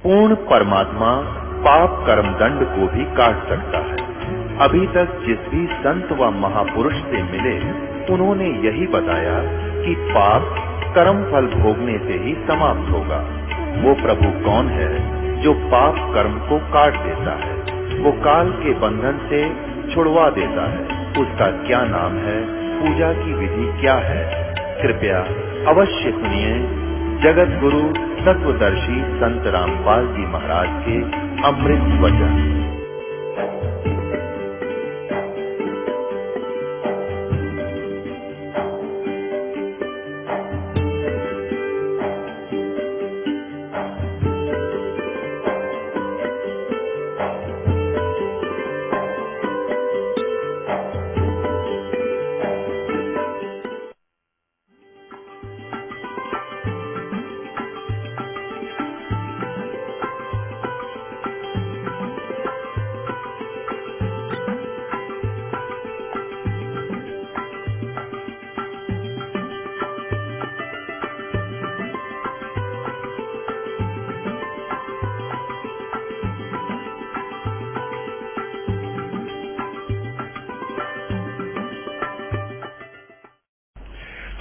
पूर्ण परमात्मा पाप कर्म दंड को भी काट सकता है। अभी तक जिस भी संत व महापुरुष से मिले उन्होंने यही बताया कि पाप कर्म फल भोगने से ही समाप्त होगा। वो प्रभु कौन है जो पाप कर्म को काट देता है, वो काल के बंधन से छुड़वा देता है। उसका क्या नाम है, पूजा की विधि क्या है? कृपया अवश्य सुनिए जगत गुरु तत्वदर्शी संत रामपाल जी महाराज के अमृत वचन।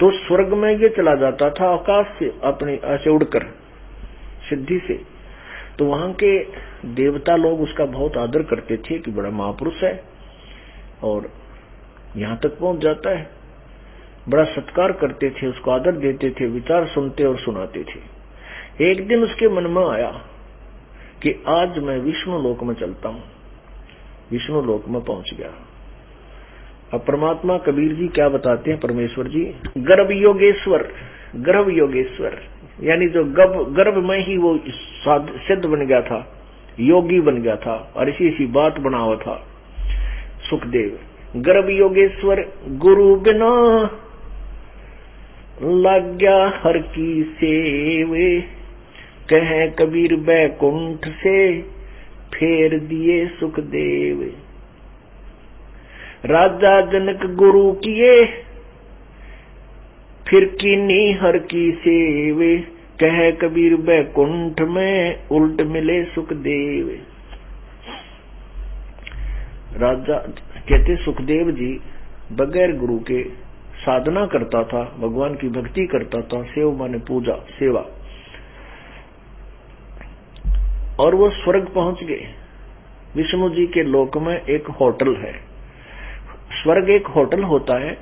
तो स्वर्ग में ये चला जाता था आकाश से अपने ऐसे उड़कर सिद्धि से। तो वहां के देवता लोग उसका बहुत आदर करते थे कि बड़ा महापुरुष है और यहां तक पहुंच जाता है। बड़ा सत्कार करते थे, उसको आदर देते थे, विचार सुनते और सुनाते थे। एक दिन उसके मन में आया कि आज मैं विष्णु लोक में चलता हूं। विष्णु लोक में पहुंच गया। अब परमात्मा कबीर जी क्या बताते हैं, परमेश्वर जी गर्भ योगेश्वर, गर्भ योगेश्वर यानी जो गर्भ में ही वो सिद्ध बन गया था, योगी बन गया था और इसी बात बना हुआ था सुखदेव। गर्भ योगेश्वर गुरु बिना लाग्या हर की सेवे, कहे कबीर बैकुंठ से फेर दिए सुखदेव। राजा जनक गुरु किए फिर कीनी हर की सेवे, कहे कबीर बैकुंठ में उल्ट मिले सुखदेव। राजा कहते सुखदेव जी बगैर गुरु के साधना करता था, भगवान की भक्ति करता था, सेव माने पूजा सेवा, और वो स्वर्ग पहुंच गए। विष्णु जी के लोक में एक होटल है। स्वर्ग एक होटल होता है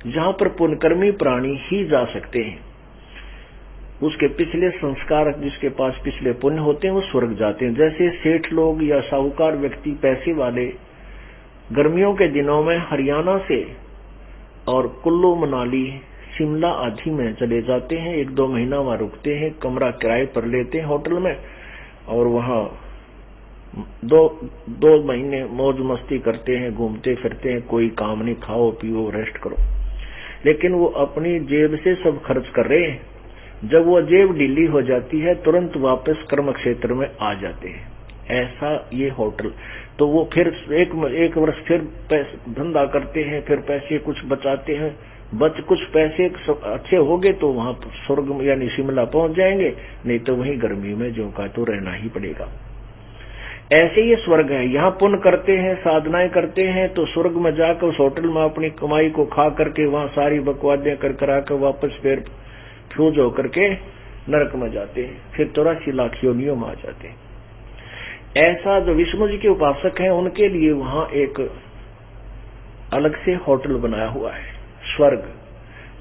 जहां पर पुण्यकर्मी प्राणी ही जा सकते हैं। उसके पिछले संस्कार, जिसके पास पिछले पुण्य होते हैं वो स्वर्ग जाते हैं। जैसे सेठ लोग या साहूकार व्यक्ति, पैसे वाले गर्मियों के दिनों में हरियाणा से और कुल्लू मनाली शिमला आदि में चले जाते हैं, 1-2 महीना वहां रुकते हैं, कमरा किराए पर लेते हैं होटल में और वहां दो महीने मौज मस्ती करते हैं, घूमते फिरते हैं, कोई काम नहीं, खाओ पियो रेस्ट करो। लेकिन वो अपनी जेब से सब खर्च कर रहे हैं। जब वो जेब ढीली हो जाती है तुरंत वापस कर्म क्षेत्र में आ जाते हैं। ऐसा ये होटल। तो वो फिर एक वर्ष फिर धंधा करते हैं, फिर पैसे कुछ बचाते हैं, कुछ पैसे अच्छे हो गए तो वहां स्वर्ग यानी शिमला पहुंच जाएंगे, नहीं तो वहीं गर्मी में जो का तो रहना ही पड़ेगा। ऐसे ये स्वर्ग है। यहाँ पुण्य करते हैं, साधनाएं करते हैं तो स्वर्ग में जाकर उस होटल में अपनी कमाई को खा करके वहां सारी बकवादियां कर कर वापस फिर फ्यूज होकर के नरक में जाते हैं, फिर 84 लाख योनियों में आ जाते हैं। ऐसा जो विष्णु जी के उपासक हैं उनके लिए वहां एक अलग से होटल बनाया हुआ है स्वर्ग।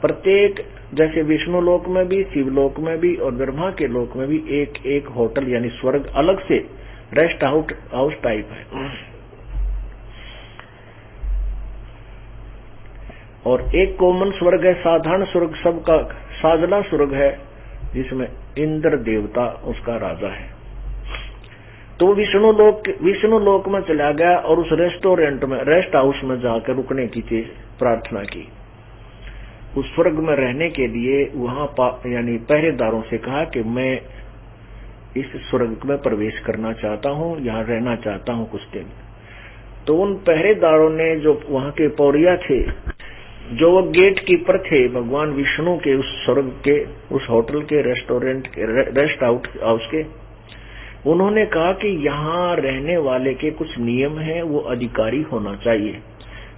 प्रत्येक जैसे विष्णु लोक में भी, शिवलोक में भी और ब्रह्मा के लोक में भी एक एक होटल यानी स्वर्ग अलग से रेस्ट हाउस टाइप है। और एक कॉमन स्वर्ग है, साधारण स्वर्ग, सबका साधना स्वर्ग है जिसमें इंद्र देवता उसका राजा है। तो विष्णु लोक में चला गया और उस रेस्टोरेंट में, रेस्ट हाउस में जाकर रुकने की प्रार्थना की। उस स्वर्ग में रहने के लिए वहां यानी पहरेदारों से कहा कि मैं इस स्वर्ग में प्रवेश करना चाहता हूं, यहाँ रहना चाहता हूं कुछ दिन। तो उन पहरेदारों ने, जो वहां के पौड़िया थे, जो वो गेट कीपर थे भगवान विष्णु के उस स्वर्ग के, उस होटल के, रेस्टोरेंट के, रेस्ट हाउस के, उन्होंने कहा कि यहाँ रहने वाले के कुछ नियम हैं, वो अधिकारी होना चाहिए।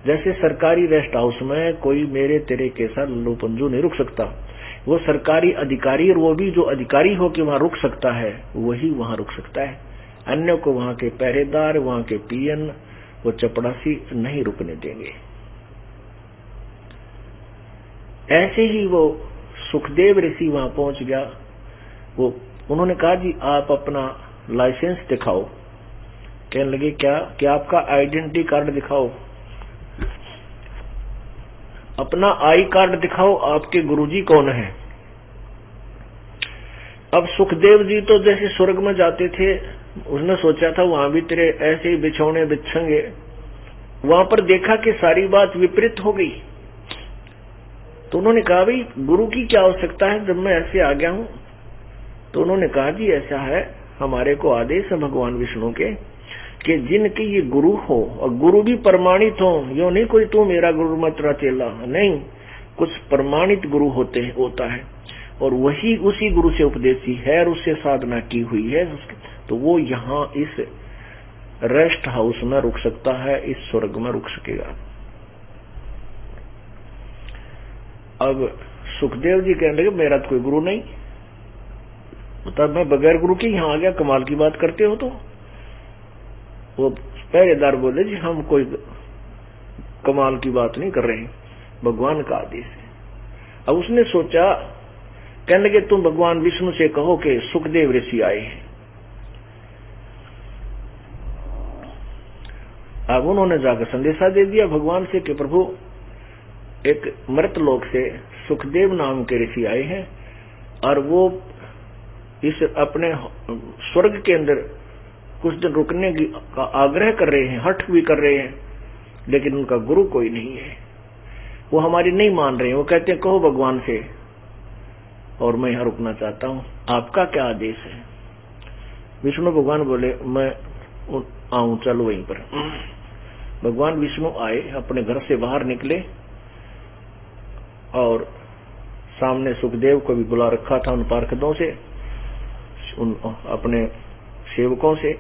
जैसे सरकारी रेस्ट हाउस में कोई मेरे तेरे के साथ लल्लू पंजू नहीं रुक सकता, वो सरकारी अधिकारी, और वो भी जो अधिकारी हो के वहाँ रुक सकता है वही वहाँ रुक सकता है। अन्य को वहाँ के पहरेदार, वहाँ के पीएन, वो चपड़ासी नहीं रुकने देंगे। ऐसे ही वो सुखदेव ऋषि वहां पहुंच गया। वो उन्होंने कहा जी आप अपना लाइसेंस दिखाओ। कहने लगे क्या? कि आपका आइडेंटिटी कार्ड दिखाओ, अपना आई कार्ड दिखाओ, आपके गुरुजी कौन है। अब सुखदेव जी तो जैसे स्वर्ग में जाते थे, उसने सोचा था वहां भी तेरे ऐसे ही बिछौने बिछेंगे। वहां पर देखा कि सारी बात विपरीत हो गई। तो उन्होंने कहा भाई गुरु की क्या आवश्यकता है जब मैं ऐसे आ गया हूं। तो उन्होंने कहा जी ऐसा है, हमारे को आदेश है भगवान विष्णु के कि जिनके ये गुरु हो, और गुरु भी प्रमाणित हो, यो नहीं कोई तू मेरा गुरु मैं तेरा चेला, नहीं, कुछ प्रमाणित गुरु होता है, और वही उसी गुरु से उपदेशी है और उससे साधना की हुई है, तो वो यहाँ इस रेस्ट हाउस में रुक सकता है, इस स्वर्ग में रुक सकेगा। अब सुखदेव जी कहने लगे मेरा तो कोई गुरु नहीं, तब मैं बगैर गुरु के यहाँ आ गया, कमाल की बात करते हो। तो वो पहरेदार बोले जी हम कोई कमाल की बात नहीं कर रहे, भगवान का आदेश है। अब उसने सोचा, कहने लगे तुम भगवान विष्णु से कहो कि सुखदेव ऋषि आए हैं। अब उन्होंने जाकर संदेशा दे दिया भगवान से कि प्रभु एक मृत लोक से सुखदेव नाम के ऋषि आए हैं, और वो इस अपने स्वर्ग के अंदर कुछ दिन रुकने का आग्रह कर रहे हैं, हठ भी कर रहे हैं, लेकिन उनका गुरु कोई नहीं है, वो हमारी नहीं मान रहे हैं। वो कहते हैं कहो भगवान से, और मैं यहाँ रुकना चाहता हूँ, आपका क्या आदेश है। विष्णु भगवान बोले मैं आऊं, चलो वहीं पर। भगवान विष्णु आए, अपने घर से बाहर निकले, और सामने सुखदेव को भी बुला रखा था उन पार्षदों से, उन अपने सेवकों से।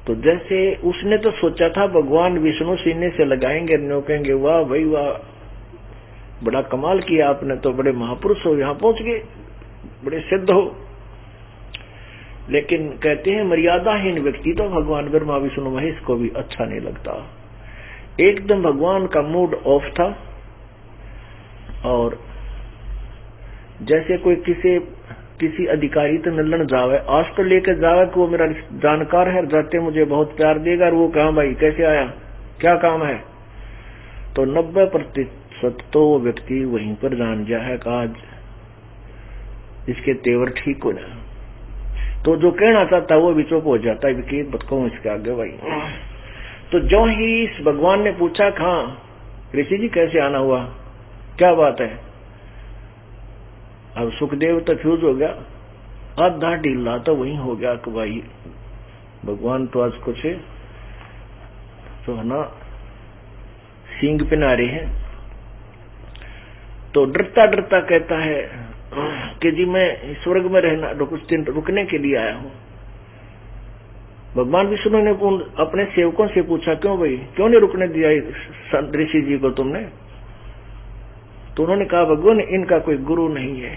तो जैसे उसने तो सोचा था भगवान विष्णु सीने से लगाएंगे, कहेंगे वाह भाई वाह, बड़ा कमाल किया आपने, तो बड़े महापुरुष हो, यहाँ पहुंच गए, बड़े सिद्ध हो। लेकिन कहते हैं मर्यादाहीन व्यक्ति तो भगवान ब्रह्मा विष्णु महेश को भी अच्छा नहीं लगता। एकदम भगवान का मूड ऑफ था, और जैसे कोई किसी अधिकारी तो मिलन जावे, आज तो लेकर जावे कि वो मेरा जानकार है, जाते मुझे बहुत प्यार देगा, और वो कहा भाई कैसे आया, क्या काम है, तो 90% तो वो व्यक्ति वहीं पर जान गया है कि आज इसके तेवर ठीक हो ना। तो जो कहना चाहता है वो भी चुप हो जाता है कि बताऊं इसके आगे भाई। तो जो ही इस भगवान ने पूछा कहा ऋषि जी कैसे आना हुआ, क्या बात है। अब सुखदेव तो फ्यूज हो गया, आधा ढीला तो वही हो गया कि भाई भगवान तो आज कुछ तो है ना सींग पिना रहे हैं। तो डरता डरता कहता है कि जी मैं स्वर्ग में रहना कुछ दिन रुकने के लिए आया हूं। भगवान विष्णु ने अपने सेवकों से पूछा क्यों भाई, क्यों नहीं रुकने दिया ऋषि जी को तुमने। तो उन्होंने कहा भगवान इनका कोई गुरु नहीं है।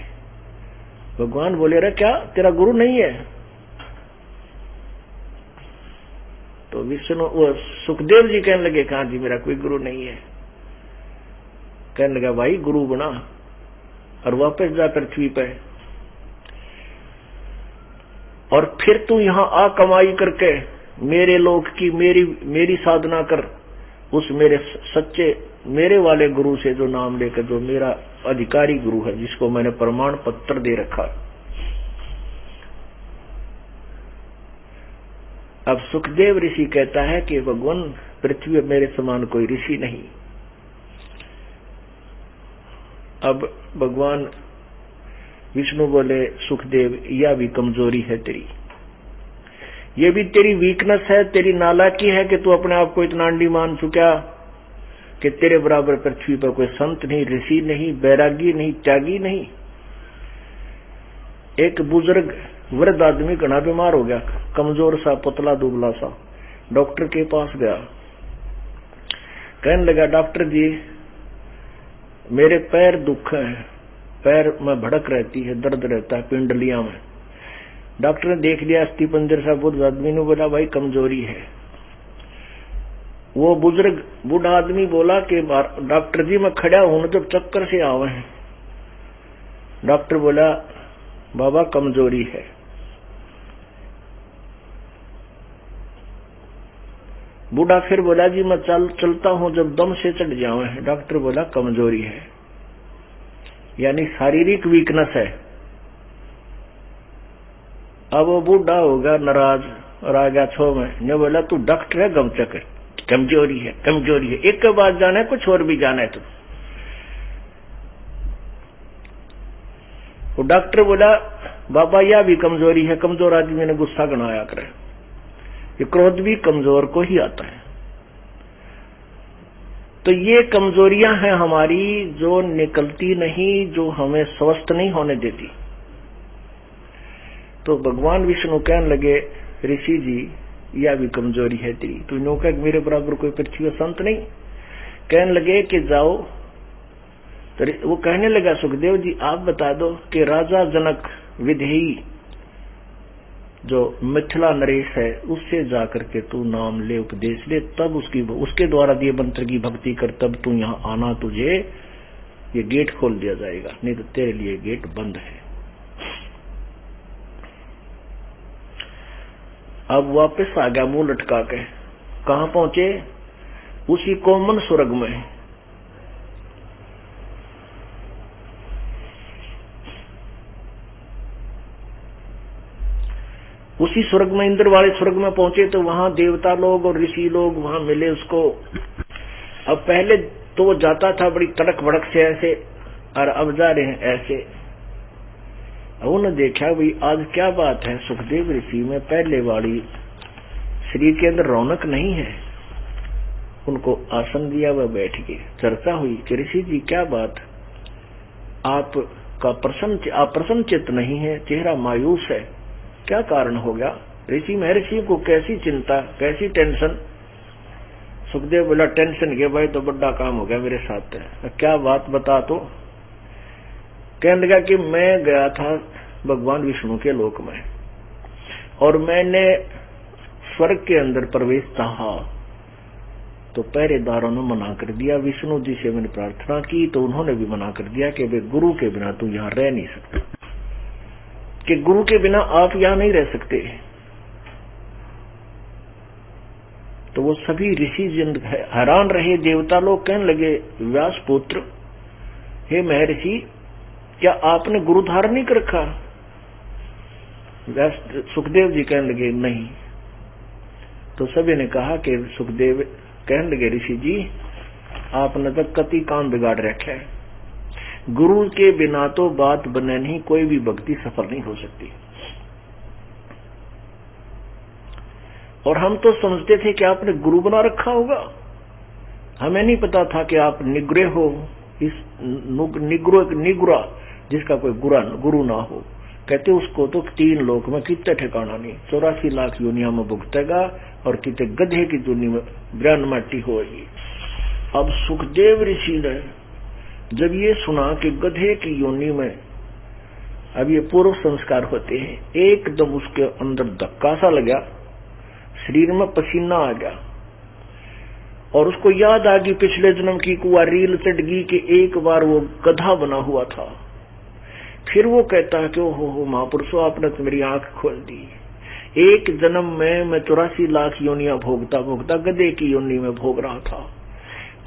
भगवान बोले रे क्या तेरा गुरु नहीं है। तो विष्णु वो सुखदेव जी कहने लगे कहा जी मेरा कोई गुरु नहीं है। कहने लगा भाई गुरु बना और वापस जा पृथ्वी पे, और फिर तू यहाँ आ कमाई करके मेरे लोक की मेरी साधना कर, उस मेरे सच्चे मेरे वाले गुरु से जो नाम लेकर, जो मेरा अधिकारी गुरु है जिसको मैंने प्रमाण पत्र दे रखा। अब सुखदेव ऋषि कहता है कि भगवान पृथ्वी मेरे समान कोई ऋषि नहीं। अब भगवान विष्णु बोले सुखदेव यह भी कमजोरी है तेरी, ये भी तेरी वीकनेस है, तेरी नालायकी है कि तू अपने आप को इतना अंडी मान चुका कि तेरे बराबर पृथ्वी पर कोई संत नहीं, ऋषि नहीं, बैरागी नहीं, त्यागी नहीं। एक बुजुर्ग वृद्ध आदमी घना बीमार हो गया, कमजोर सा, पतला दुबला सा। डॉक्टर के पास गया, कहने लगा डॉक्टर जी मेरे पैर दुख है, पैर में भड़क रहती है, दर्द रहता है पिंडलियां में। डॉक्टर ने देख लिया, अस्थि पंजर सा। बुढ़ आदमी ने बोला भाई कमजोरी है। वो बुजुर्ग बूढ़ा आदमी बोला कि डॉक्टर जी मैं खड़ा हूं जब चक्कर से आवे हैं। डॉक्टर बोला बाबा कमजोरी है। बूढ़ा फिर बोला जी मैं चलता हूं जब दम से चढ़ जावे। डॉक्टर बोला कमजोरी है, यानी शारीरिक वीकनेस है। अब वो बूढ़ा होगा नाराज और आ गया छो में, ने बोला तू डॉक्टर है गमचक है, कमजोरी है कमजोरी है, एक के बाद जाना है कुछ और भी जाना है तू। वो डॉक्टर बोला बाबा यह भी कमजोरी है। कमजोर आदमी ने गुस्सा गणाया करे, ये क्रोध भी कमजोर को ही आता है। तो ये कमजोरियां हैं हमारी जो निकलती नहीं, जो हमें स्वस्थ नहीं होने देती। तो भगवान विष्णु कहने लगे ऋषि जी यह भी कमजोरी है तेरी, तू नौका मेरे बराबर कोई पृथ्वी संत नहीं। कहने लगे कि जाओ। तो वो कहने लगा सुखदेव जी आप बता दो कि राजा जनक विधेयी जो मिथिला नरेश है उससे जाकर के तू नाम ले, उपदेश ले, तब उसके द्वारा दिए मंत्र की भक्ति कर, तब तू यहाँ आना, तुझे ये गेट खोल दिया जाएगा, नहीं तो तेरे लिए गेट बंद है। अब वापस आ गया मुंह लटका के। कहां पहुंचे? उसी कोमन स्वर्ग में। उसी स्वर्ग में, इंद्र वाले स्वर्ग में पहुंचे तो वहां देवता लोग और ऋषि लोग वहां मिले उसको। अब पहले तो वो जाता था बड़ी तड़क भड़क से ऐसे, और अब जा रहे हैं ऐसे। उन्होंने देखा भाई आज क्या बात है, सुखदेव ऋषि में पहले वाली शरीर के अंदर रौनक नहीं है। उनको आसन दिया, वह बैठ गए। चर्चा हुई कि ऋषि जी क्या बात, आपका प्रसन्न चित्त नहीं है, चेहरा मायूस है, क्या कारण हो गया? ऋषि महर्षि को कैसी चिंता, कैसी टेंशन? सुखदेव बोला टेंशन के भाई तो बड़ा काम हो गया मेरे साथ है। क्या बात बता। तो कहने लगा कि मैं गया था भगवान विष्णु के लोक में और मैंने स्वर्ग के अंदर प्रवेश चाहा तो पहरेदारों ने मना कर दिया। विष्णु जी से मैंने प्रार्थना की तो उन्होंने भी मना कर दिया कि वे गुरु के बिना तू यहाँ रह नहीं सकता, कि गुरु के बिना आप यहाँ नहीं रह सकते। तो वो सभी ऋषि जिन हैरान रहे। देवता लोग कहने लगे व्यास पुत्र, हे महर्षि क्या आपने गुरु धारण नहीं कर रखा? सुखदेव जी कहने लगे नहीं। तो सभी ने कहा कि सुखदेव कहने लगे ऋषि जी आपने तो कति काम बिगाड़ रखा है, गुरु के बिना तो बात बने नहीं, कोई भी भक्ति सफल नहीं हो सकती। और हम तो समझते थे कि आपने गुरु बना रखा होगा, हमें नहीं पता था कि आप निग्रह हो। इस निगुरा जिसका कोई गुरु ना हो, कहते उसको तो 3 लोक में कितने ठिकाना नहीं, 84 लाख योनिया में भुगतेगा और कितने गधे की दुनिया में ब्रह्म माटी होगी। अब सुखदेव ऋषि ने जब ये सुना कि गधे की योनि में अब ये पूर्व संस्कार होते हैं, एकदम उसके अंदर धक्का सा लगा, शरीर में पसीना आ गया और उसको याद आ गई पिछले जन्म की कुआ रील चढ़ गई कि एक बार वो गधा बना हुआ था। फिर वो कहता है कि हो महापुरुषों आपने तो मेरी आंख खोल दी। एक जन्म में मैं 84 लाख योनियां भोगता भोगता गधे की योनि में भोग रहा था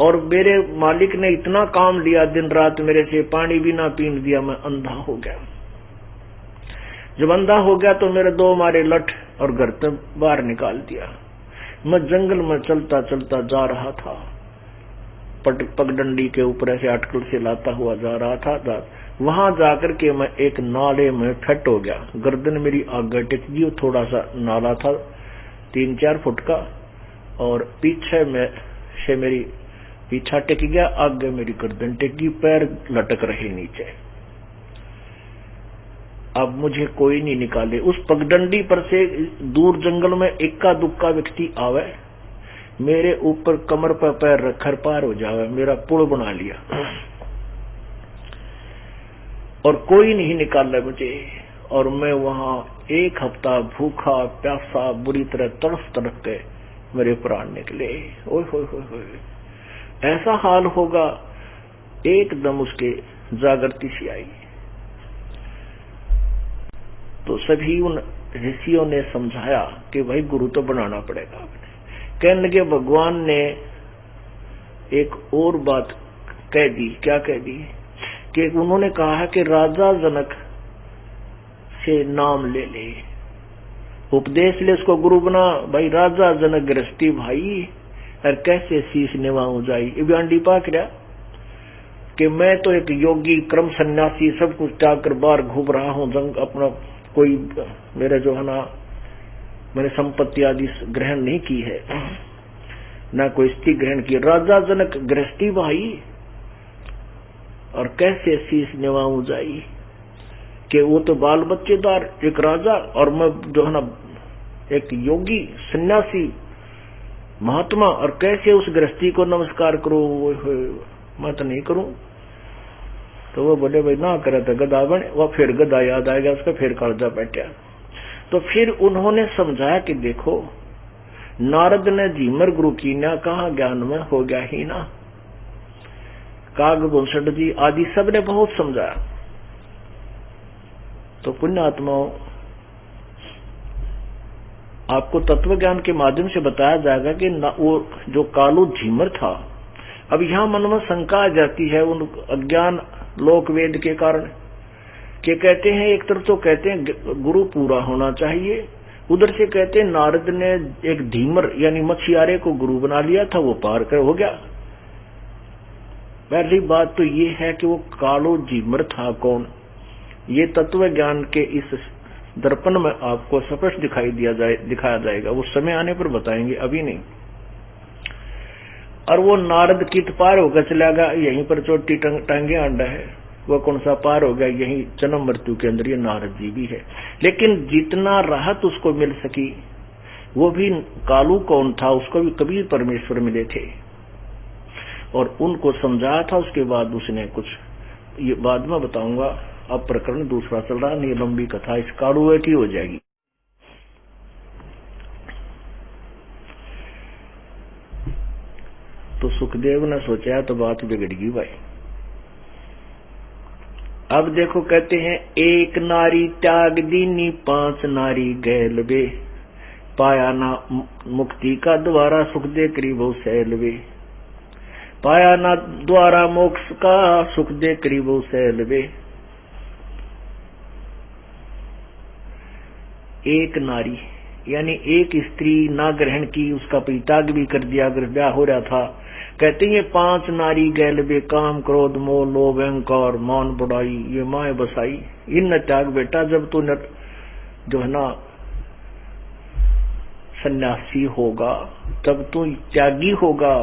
और मेरे मालिक ने इतना काम लिया, दिन रात मेरे से पानी भी ना पीने दिया, मैं अंधा हो गया। जब अंधा हो गया तो मेरे 2 मारे लठ और घर से बाहर निकाल दिया। मैं जंगल में चलता चलता जा रहा था, पगडंडी के ऊपर ऐसे अटकल से लाता हुआ जा रहा था। वहां जाकर के मैं एक नाले में फट हो गया, गर्दन मेरी आगे टिक गई। थोड़ा सा नाला था 3-4 फुट का और पीछे में से मेरी पीछा टिक गया, आगे मेरी गर्दन टिक गई, पैर लटक रहे नीचे। अब मुझे कोई नहीं निकाले। उस पगडंडी पर से दूर जंगल में इक्का दुक्का व्यक्ति आवे, मेरे ऊपर कमर पर पैर रखकर पार हो जावे, मेरा पुल बना लिया और कोई नहीं निकाला मुझे। और मैं वहां 1 हफ्ता भूखा प्यासा बुरी तरह तड़फ तड़फ के मेरे प्राण निकले। ओए होए होए होए, ऐसा हाल होगा। एकदम उसके जागृति सी आई। तो सभी उन ऋषियों ने समझाया कि भाई गुरु तो बनाना पड़ेगा। कहने लगे भगवान ने एक और बात कह दी। क्या कह दी? कि उन्होंने कहा कि राजा जनक से नाम ले ले, उपदेश ले, उसको गुरु बना। भाई राजा जनक गृहस्थी भाई, और कैसे शीश निभाऊं जाई। इबांडी पाक रहा कि मैं तो एक योगी क्रम सन्यासी सब कुछ त्याग कर बाहर घूम रहा हूं, जंग अपना कोई मेरे जो है ना, मैंने संपत्ति आदि ग्रहण नहीं की है, ना कोई स्थिति ग्रहण की। राजा जनक गृहस्थी भाई, और कैसे शीश निभाऊं जाई कि वो तो बाल बच्चेदार एक राजा, और मैं जो है ना एक योगी सन्यासी महात्मा, और कैसे उस गृहस्थी को नमस्कार करूं, मैं तो नहीं करूं। तो वो बोले भाई ना करे तो गधा बने। वो फिर गधा याद आएगा उसका, फिर कालजा बैठा। तो फिर उन्होंने समझाया कि देखो, नारद ने झीमर गुरु की ना कहा ज्ञान में हो गया ही ना, कागभूषण जी आदि सब ने बहुत समझाया। तो पुण्य आत्माओं, आपको तत्व ज्ञान के माध्यम से बताया जाएगा कि वो जो कालू झीमर था। अब यहां मन में शंका आ जाती है उन अज्ञान लोक वेद के कारण, कि कहते हैं एक तरफ तो कहते हैं गुरु पूरा होना चाहिए, उधर से कहते हैं नारद ने एक धीमर यानी मछियारे को गुरु बना लिया था, वो पार कर हो गया। पहली बात तो ये है कि वो कालो झीमर था कौन, ये तत्व ज्ञान के इस दर्पण में आपको स्पष्ट दिखाया जाएगा। वो समय आने पर बताएंगे, अभी नहीं। और वो नारद कित पार होकर चला गया, यहीं पर चोटी टांगे अंडा है। वो कौन सा पार हो गया, यही जन्म मृत्यु के अंदर ये नारद जी भी है। लेकिन जितना राहत उसको मिल सकी, वो भी कालू कौन था, उसको भी कबीर परमेश्वर मिले थे और उनको समझाया था। उसके बाद उसने कुछ, ये बाद में बताऊंगा। अब प्रकरण दूसरा चल रहा, नहीं लंबी कथा, इस कालू की हो जाएगी। तो सुखदेव ने सोचा तो बात बिगड़ गई भाई। अब देखो कहते हैं, एक नारी त्याग दीनी 5 नारी गैल बे, पाया ना मुक्ति का द्वारा सुख दे करीबो सैल बे, पाया ना द्वारा मोक्ष का सुख दे करीबो सैल बे। एक नारी यानी एक स्त्री ना ग्रहण की, उसका परित्याग भी कर दिया अगर ब्याह हो रहा था। कहते हैं 5 नारी गैल बे, काम क्रोध मोह लोभ अहंकार मान बुराई ये माए बसाई, इन न त्याग बेटा। जब तू जो है ना सन्यासी होगा तब तू त्यागी होगा।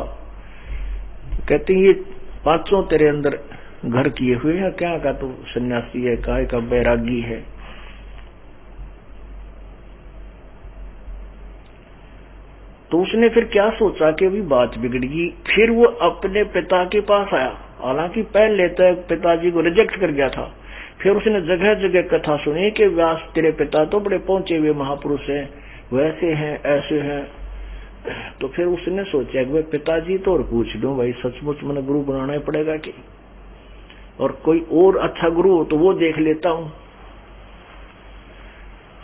कहते हैं ये 5 तेरे अंदर घर किए हुए हैं, क्या का तू सन्यासी है, काय का बैरागी है। तो उसने फिर क्या सोचा कि अभी बात बिगड़ गई। फिर वो अपने पिता के पास आया, हालांकि पहले तो पिताजी को रिजेक्ट कर गया था। फिर उसने जगह जगह कथा सुनी कि व्यास तेरे पिता तो बड़े पहुंचे हुए महापुरुष हैं, वैसे हैं ऐसे हैं। तो फिर उसने सोचा कि भाई पिताजी तो और पूछ लूं, भाई सचमुच मैंने गुरु बनाना ही पड़ेगा कि, और कोई और अच्छा गुरु हो तो वो देख लेता हूं।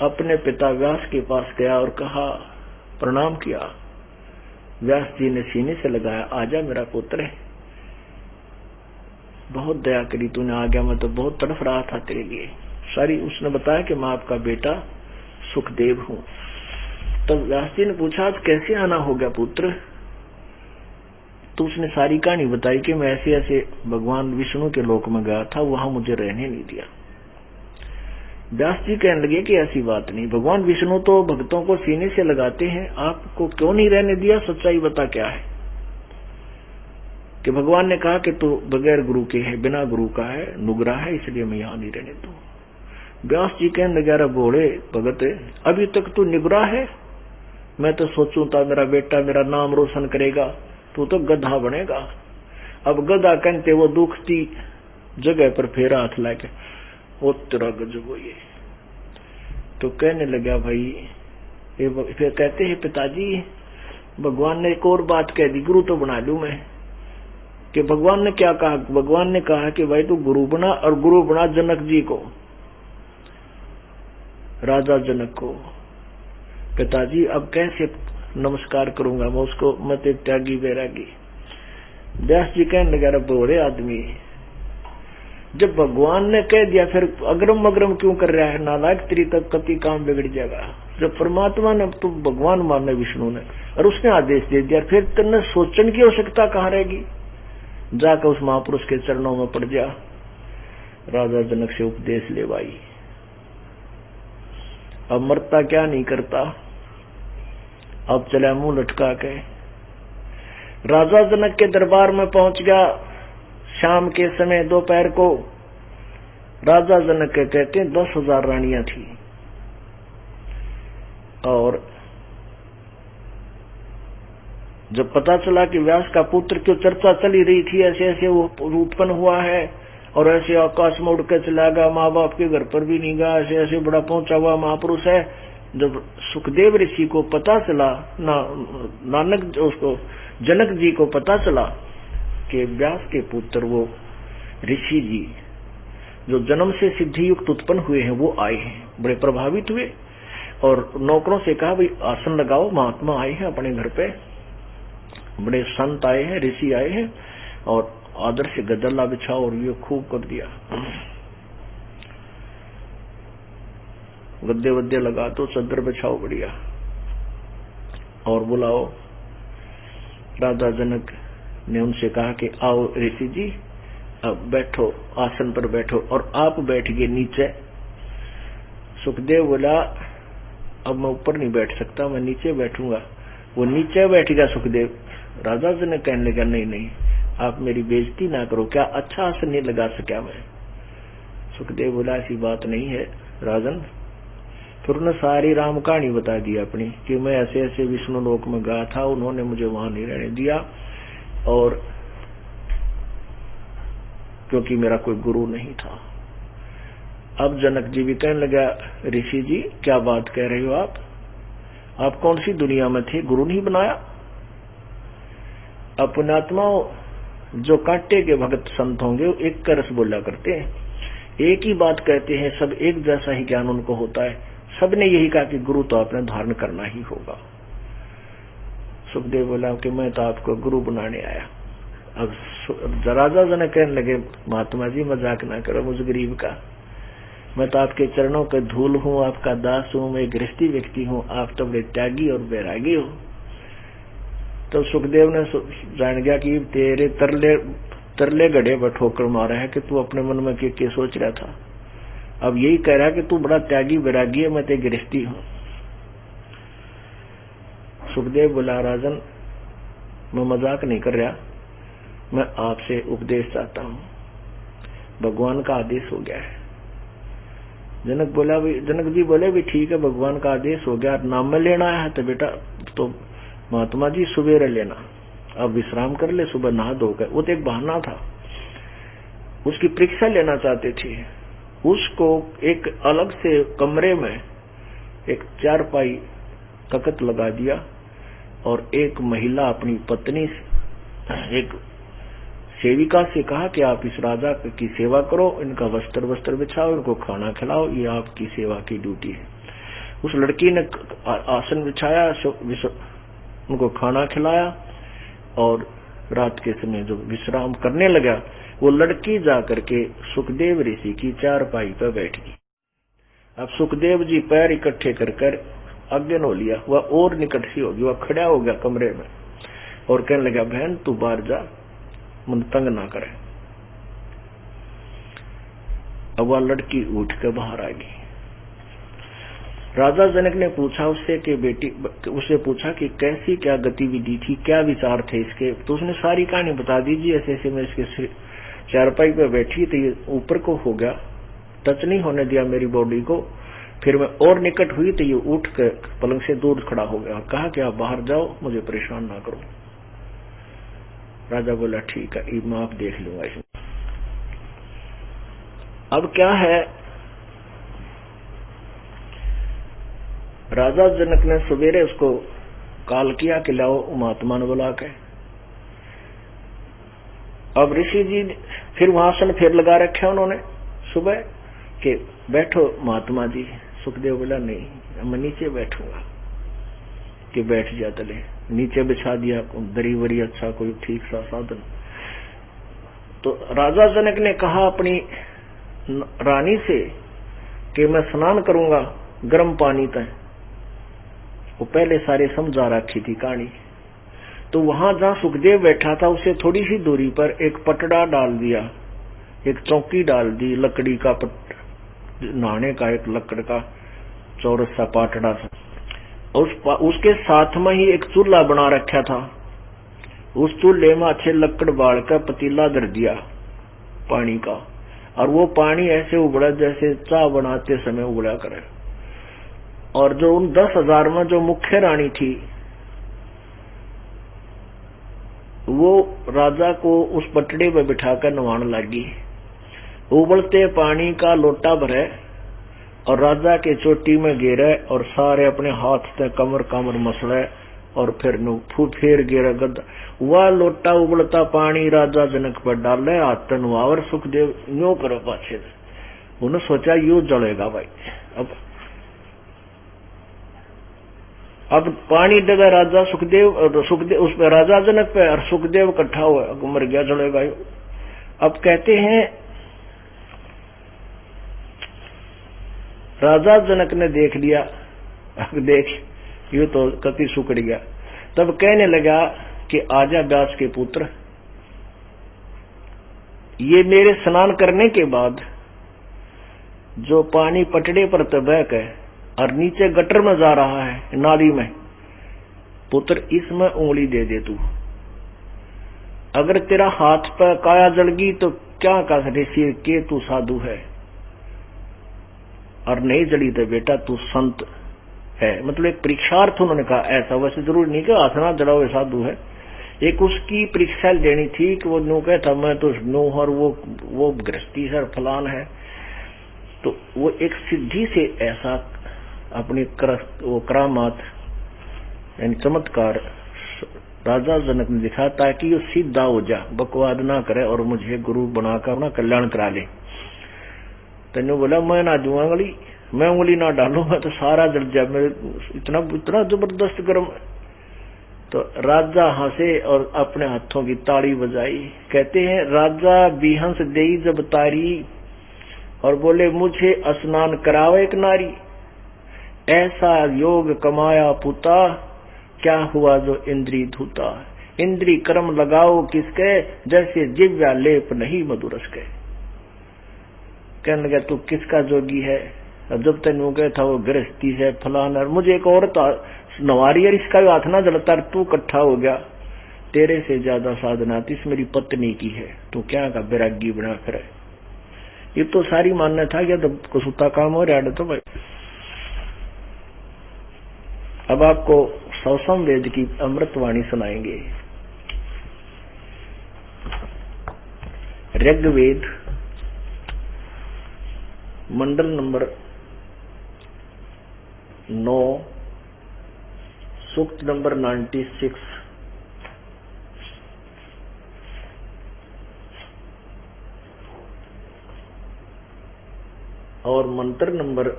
अपने पिता व्यास के पास गया और कहा, प्रणाम किया। व्यास जी ने सीने से लगाया, आजा मेरा पुत्र है, बहुत दया करी तूने, आ गया। मैं तो बहुत तड़फ रहा था तेरे लिए। सारी उसने बताया कि मैं आपका बेटा सुखदेव हूं। तब व्यास जी ने पूछा, आज कैसे आना हो गया पुत्र? तो उसने सारी कहानी बताई कि मैं ऐसे ऐसे भगवान विष्णु के लोक में गया था, वहां मुझे रहने नहीं दिया। व्यास जी कहने लगे कि ऐसी बात नहीं, भगवान विष्णु तो भक्तों को सीने से लगाते हैं, आपको क्यों नहीं रहने दिया? सच्चाई बता क्या है? कि भगवान ने कहा कि तू बगैर गुरु के है, बिना गुरु का है, नुगरा है, इसलिए मैं यहां नहीं रहने दूं। व्यास जी कहने लगे, अरे बोले भगत, अभी तक तू निगरा है, मैं तो सोचूं था मेरा बेटा मेरा नाम रोशन करेगा, तू तो गधा बनेगा। अब गधा कहते वो दुखती जगह पर फेरा हाथ लाके, वो तेरा गजब हो ये। तो कहने लगा भाई, फिर कहते हैं पिताजी भगवान ने एक और बात कह दी, गुरु तो बना लूं मैं। कि भगवान ने क्या कहा? भगवान ने कहा कि भाई तू गुरु बना, और गुरु बना जनक जी को, राजा जनक को। पिताजी अब कैसे नमस्कार करूंगा मैं उसको, मत त्यागी वैरागी। व्यास जी कहने लगा, बोले आदमी जब भगवान ने कह दिया फिर अग्रम अग्रम क्यों कर रहा है नालायक, तेरी तक कति काम बिगड़ जाएगा। जब परमात्मा ने तो भगवान माने विष्णु ने, और उसने आदेश दे दिया, फिर तेने सोचने की आवश्यकता कहाँ रहेगी? जाकर उस महापुरुष के चरणों में पड़ जा। राजा जनक से उपदेश ले भाई, अब मरता क्या नहीं करता, अब चला मुंह लटका के। राजा जनक के दरबार में पहुंच गया शाम के समय, दोपहर को। राजा जनक के कहते हैं 10,000 रानियां थी, और जब पता चला कि व्यास का पुत्र क्यों चर्चा चली रही थी, ऐसे ऐसे वो उत्पन्न हुआ है और ऐसे आकाश में उड़ के चला गया, माँ बाप के घर पर भी नहीं गया, ऐसे ऐसे बड़ा पहुंचा हुआ महापुरुष है। जब सुखदेव ऋषि को पता चला, नानक उसको जनक जी को पता चला कि व्यास के पुत्र वो ऋषि जी जो जन्म से सिद्धि युक्त उत्पन्न हुए हैं वो आए हैं, बड़े प्रभावित हुए और नौकरों से कहा भाई आसन लगाओ, महात्मा आए हैं अपने घर पे, बड़े संत आए हैं, ऋषि आए हैं, और आदर से गदला बिछाओ, और ये खूब कर दिया। गद्दे वद्दे लगा तो चादर बिछाओ बढ़िया, और बुलाओ। राजा जनक ने उनसे कहा कि आओ ऋषि जी, अब बैठो, आसन पर बैठो, और आप बैठ गए नीचे। सुखदेव बोला अब मैं ऊपर नहीं बैठ सकता, मैं नीचे बैठूंगा। वो नीचे बैठ गया सुखदेव। राजा जनक कहने लगा नहीं नहीं, आप मेरी बेइज्जती ना करो, क्या अच्छा आसन नहीं लगा सका मैं? सुखदेव बोला ऐसी बात नहीं है राजन। फिर उन्होंने सारी राम कहानी बता दी अपनी, कि मैं ऐसे ऐसे विष्णु लोक में गया था, उन्होंने मुझे वहां नहीं रहने दिया, और क्योंकि मेरा कोई गुरु नहीं था। अब जनक जी भी कहने लगा ऋषि जी क्या बात कह रहे हो आप कौन सी दुनिया में थे, गुरु नहीं बनाया? अपनात्माओं जो कांटे के भगत संत होंगे वो एक का रस बोला करते हैं, एक ही बात कहते हैं, सब एक जैसा ही ज्ञान उनको होता है। सबने यही कहा कि गुरु तो आपने धारण करना ही होगा। सुखदेव बोला कि मैं तो आपको गुरु बनाने आया। अब राजा जनक कहने लगे महात्मा जी मजाक ना करो मुझ गरीब का, मैं तो आपके चरणों के धूल हूँ, आपका दास हूँ, मैं गृहस्थी व्यक्ति हूँ, आप तो बड़े त्यागी और बैरागी हो। तो सुखदेव ने जान गया कि तेरे तरले गड्ढे पर ठोकर मारा है कि तू अपने मन में क्या सोच रहा था। अब यही कह रहा है कि तू बड़ा त्यागी बैरागी है, मैं तेरी गृहस्थी हूँ। सुखदेव बोला राजन मैं मजाक नहीं कर रहा, मैं आपसे उपदेश चाहता हूँ, भगवान का आदेश हो गया है। जनक जी बोले भी ठीक है, भगवान का आदेश हो गया, नाम में लेना है तो बेटा तो महात्मा जी सुबेरे लेना, अब विश्राम कर ले, सुबह नहा धोकर। वो तो एक बहाना था, उसकी परीक्षा लेना चाहते थे। उसको एक अलग से कमरे में एक चारपाई तख्त लगा दिया, और एक महिला अपनी पत्नी एक सेविका से कहा कि आप इस राजा की सेवा करो, इनका वस्त्र बिछाओ, इनको खाना खिलाओ, ये आपकी सेवा की ड्यूटी है। उस लड़की ने आसन बिछाया, उनको खाना खिलाया, और रात के समय जो विश्राम करने लगा वो लड़की जाकर के सुखदेव ऋषि की चारपाई पर बैठ गई। अब सुखदेव जी पैर इकट्ठे कर आगे नो लिया, वह और निकट सी होगी, वह खड़ा हो गया कमरे में और कहने लगा बहन तू बाहर जा, मन तंग ना करे। अब वह लड़की उठ कर बाहर आ गई। राजा जनक ने पूछा उससे कि बेटी, उससे पूछा कि कैसी क्या गतिविधि थी, क्या विचार थे इसके। तो उसने सारी कहानी बता दीजिए, ऐसे ऐसे मैं इसके चारपाई पर बैठी तो ये ऊपर को हो गया, टच नहीं होने दिया मेरी बॉडी को। फिर मैं और निकट हुई तो ये उठ कर पलंग से दूर खड़ा हो गया और कहा कि आप बाहर जाओ, मुझे परेशान ना करो। राजा बोला ठीक है, मैं आप देख लूंगा इसमें। अब क्या है, राजा जनक ने सवेरे उसको कॉल किया कि लाओ महात्मा ने बुला के। अब ऋषि जी फिर वहां आसन फिर लगा रखे उन्होंने सुबह कि बैठो महात्मा जी। सुखदेव बोला नहीं, मैं नीचे बैठूंगा। कि बैठ जा, तले नीचे बिछा दिया दरी वरी, अच्छा कोई ठीक सा साधन। तो राजा जनक ने कहा अपनी रानी से कि मैं स्नान करूंगा गर्म पानी तक। वो पहले सारे समझा रखी थी कहानी। तो वहां जहां सुखदेव बैठा था उसे थोड़ी सी दूरी पर एक पटड़ा डाल दिया, एक चौकी डाल दी, लकड़ी का नहाने का एक लकड़ का चौरस सा पाटड़ा सा। उसके साथ में ही एक चूल्हा बना रखा था। उस चूल्हे में अच्छे लकड़ बाल का पतीला धर दिया पानी का, और वो पानी ऐसे उबड़ा जैसे चाय बनाते समय उबड़ा करे। और जो उन 10,000 में जो मुख्य रानी थी वो राजा को उस पटड़े पर बिठाकर नवाने लगी। उबलते पानी का लोटा भरे और राजा के चोटी में गिरे और सारे अपने हाथ से कमर कमर मसले और फिर फेर गिरे गद्दा। वह लोटा उबलता पानी राजा जनक पर डाले, हाथ तनवावर। सुखदेव यूं करो पाछे, उन्होंने सोचा यूं जलेगा भाई। अब पानी डगा राजा सुखदेव उस पर राजा जनक पे, और सुखदेव इकट्ठा हुआ, मर गया, जलेगा। अब कहते हैं राजा जनक ने देख लिया, देख यू तो कति सुकड़ गया। तब कहने लगा कि आजा व्यास के पुत्र, ये मेरे स्नान करने के बाद जो पानी पटड़े पर तबैक है और नीचे गटर में जा रहा है नाली में, पुत्र इसमें उंगली दे दे तू। अगर तेरा हाथ पर काया जलगी तो क्या कह ऋषि के तू साधु है, और नहीं जली तो बेटा तू संत है। मतलब एक परीक्षार्थ उन्होंने कहा। ऐसा वैसे जरूर नहीं कि हाथ ना जला हुए साधु है, एक उसकी परीक्षा लेनी थी कि वो नो कहता मैं तो नो, और वो गृहस्थी है, फलान है। तो वो एक सिद्धि से ऐसा अपनी वो करामात यानी चमत्कार राजा जनक ने दिखा ताकि ये सीधा हो जा, बकवाद ना करे और मुझे गुरु बनाकर अपना कल्याण करा ले। तेने बोला मैं ना दूंगा उंगली, मैं उंगली ना डालूंगा तो सारा जल जाए, मेरे इतना जबरदस्त गर्म। तो राजा हंसे और अपने हाथों की ताड़ी बजाई। कहते हैं राजा बिहंस देई जब तारी, और बोले मुझे स्नान कराओ एक नारी। ऐसा योग कमाया पुता, क्या हुआ जो इंद्री धूता। इंद्री कर्म लगाओ किसके, जैसे जिव्या लेप नहीं मधुरस के। कहने लगा तू किसका जोगी है, जब तेन गया था वो गृहस्थी है फलाना, और मुझे एक और नवारी और इसका भी हाथ ना जलता, तू इकट्ठा हो गया। तेरे से ज्यादा साधना इस मेरी पत्नी की है, तू क्या का बैरागी बना फिर। ये तो सारी मानना था क्या, तो कुसुता काम हो रहा तो भाई। अब आपको सौसम वेद की अमृतवाणी सुनाएंगे। ऋग्वेद मंडल नंबर 9 सूक्त नंबर 96 और मंत्र नंबर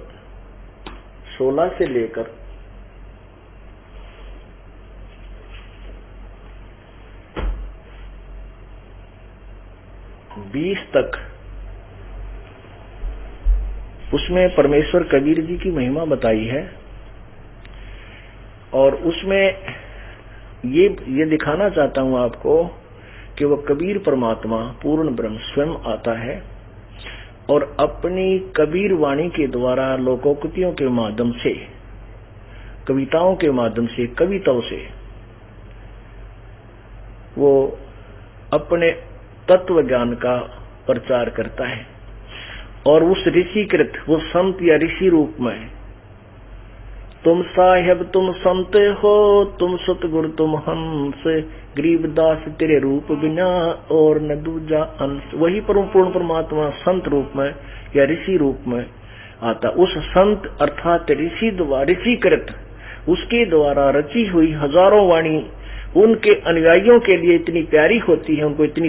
16 से लेकर 20 तक उसमें परमेश्वर कबीर जी की महिमा बताई है। और उसमें ये दिखाना चाहता हूं आपको कि वो कबीर परमात्मा पूर्ण ब्रह्म स्वयं आता है और अपनी कबीर वाणी के द्वारा लोकोक्तियों के माध्यम से, कविताओं के माध्यम से, कविताओं से वो अपने तत्व ज्ञान का प्रचार करता है। और उस ऋषिकृत, वो संत या ऋषि रूप में, तुम साहेब तुम संत हो, तुम सतगुरु तुम हंस, गरीबदास तेरे रूप बिना और न दूजा अंश। वही पूर्ण परमात्मा संत रूप में या ऋषि रूप में आता। उस संत अर्थात ऋषिकृत, उसके द्वारा रची हुई हजारों वाणी उनके अनुयायियों के लिए इतनी प्यारी होती है, उनको इतनी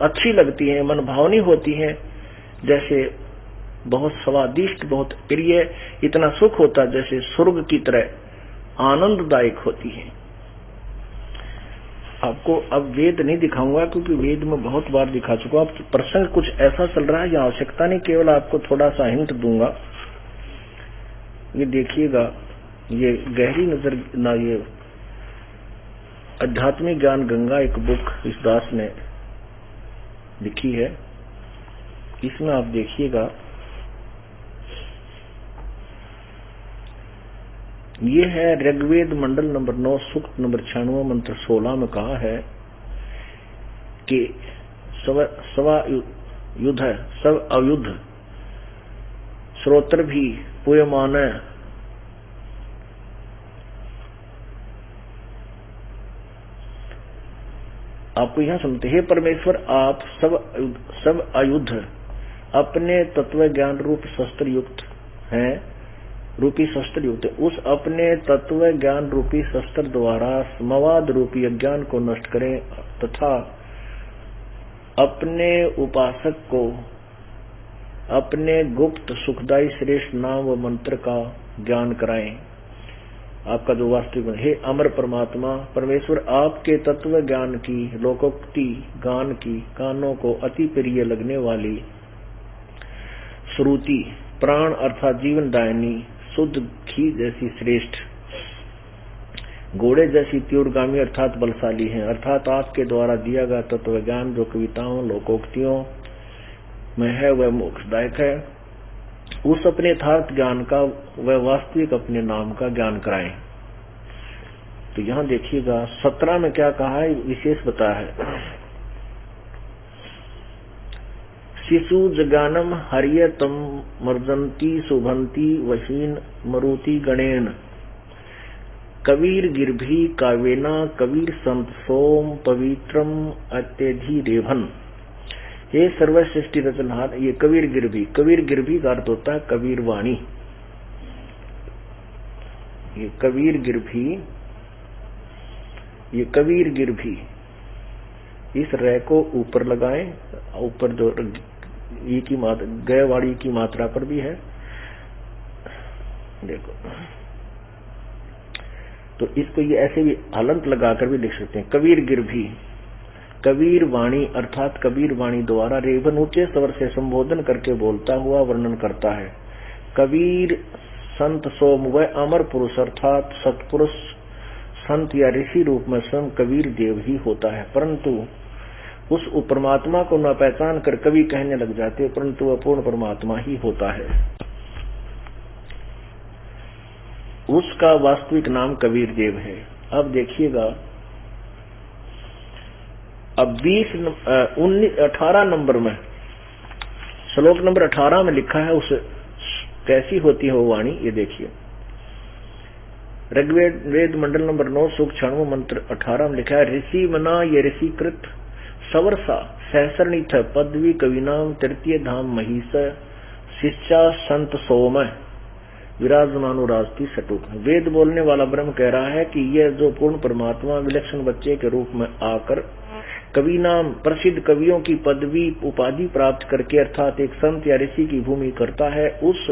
अच्छी लगती है, मन भावनी होती है, जैसे बहुत स्वादिष्ट, बहुत प्रिय, इतना सुख होता जैसे स्वर्ग की तरह आनंददायक होती है। आपको अब वेद नहीं दिखाऊंगा क्योंकि वेद में बहुत बार दिखा चुका। अब प्रसंग कुछ ऐसा चल रहा है, यह आवश्यकता नहीं, केवल आपको थोड़ा सा हिंट दूंगा। ये देखिएगा, ये गहरी नजर ना, ये आध्यात्मिक ज्ञान गंगा एक बुक इस दास ने लिखी है। इसमें आप देखिएगा, ये है ऋग्वेद मंडल नंबर 9 सूक्त नंबर 96 मंत्र 16 में कहा है कि सवा युद्ध है, सब अयुद्ध श्रोत्र भी पूयमान। आपको यहां सुनते हैं, परमेश्वर आप सब अयुद्ध अपने तत्व ज्ञान रूप शस्त्र युक्त हैं, रूपी शस्त्र युक्त। उस अपने तत्व ज्ञान रूपी शस्त्र द्वारा मवाद रूपी अज्ञान को नष्ट करें तथा अपने उपासक को अपने गुप्त सुखदायी श्रेष्ठ नाम व मंत्र का ज्ञान कराएं। आपका जो वास्तविक है अमर परमात्मा परमेश्वर, आपके तत्व ज्ञान की लोकोक्ति गान की कानों को अति प्रिय लगने वाली श्रुति प्राण अर्थात जीवन दायनी शुद्ध घी जैसी श्रेष्ठ, घोड़े जैसी तीव्रगामी अर्थात बलशाली है, अर्थात आपके द्वारा दिया गया तत्व ज्ञान जो कविताओं लोकोक्तियों में है वह मोक्षदायक है। उस अपने यथार्थ ज्ञान का वह वास्तविक अपने नाम का ज्ञान कराएं। तो यहां देखिएगा 17 में क्या कहा है, विशेष बताया है। शिशु जगानम हरिय तम मर्जंती शुभंती वहीन मरुति गणेन, कबीर गिरभी कावेना कबीर संत सोम पवित्रम अत्यधि रेभन। ये सर्वश्रेष्ठी रचनहार, ये कबीर गिरभी का अर्थ होता है कबीर वाणी। ये कबीर गिरभी इस रे को ऊपर लगाएं, ऊपर जो ई की मात्रा गयवाड़ी की मात्रा पर भी है, देखो। तो इसको ये ऐसे भी हलंत लगाकर भी लिख सकते हैं। कबीर गिरभी, कबीर वाणी अर्थात कबीर वाणी द्वारा रेवन ऊंचे स्वर से संबोधन करके बोलता हुआ वर्णन करता है। कबीर संत सोम वह अमर पुरुष अर्थात सत्पुरुष संत या ऋषि रूप में स्वयं कबीर देव ही होता है, परंतु उस परमात्मा को न पहचान कर कवि कहने लग जाते, परंतु वह पूर्ण परमात्मा ही होता है। उसका वास्तविक नाम कबीर देव है। अब देखिएगा, अब 18 नंबर में श्लोक नंबर 18 में लिखा है उस कैसी होती है वो वाणी, ये देखिए। ऋग्वेद मंडल नंबर 9 सूक्त 96 मंत्र 18 में लिखा है, ऋषि मना ये ऋषिकृत सवर्षा सहस्रनिथ पदवी कविनाम तृतीय धाम महिष शिष्या संत सोम विराजमानु राजती सटुक। वेद बोलने वाला ब्रह्म कह रहा है कि यह जो पूर्ण परमात्मा विलक्षण बच्चे के रूप में आकर कवि नाम प्रसिद्ध कवियों की पदवी उपाधि प्राप्त करके अर्थात एक संत या ऋषि की भूमि करता है, उस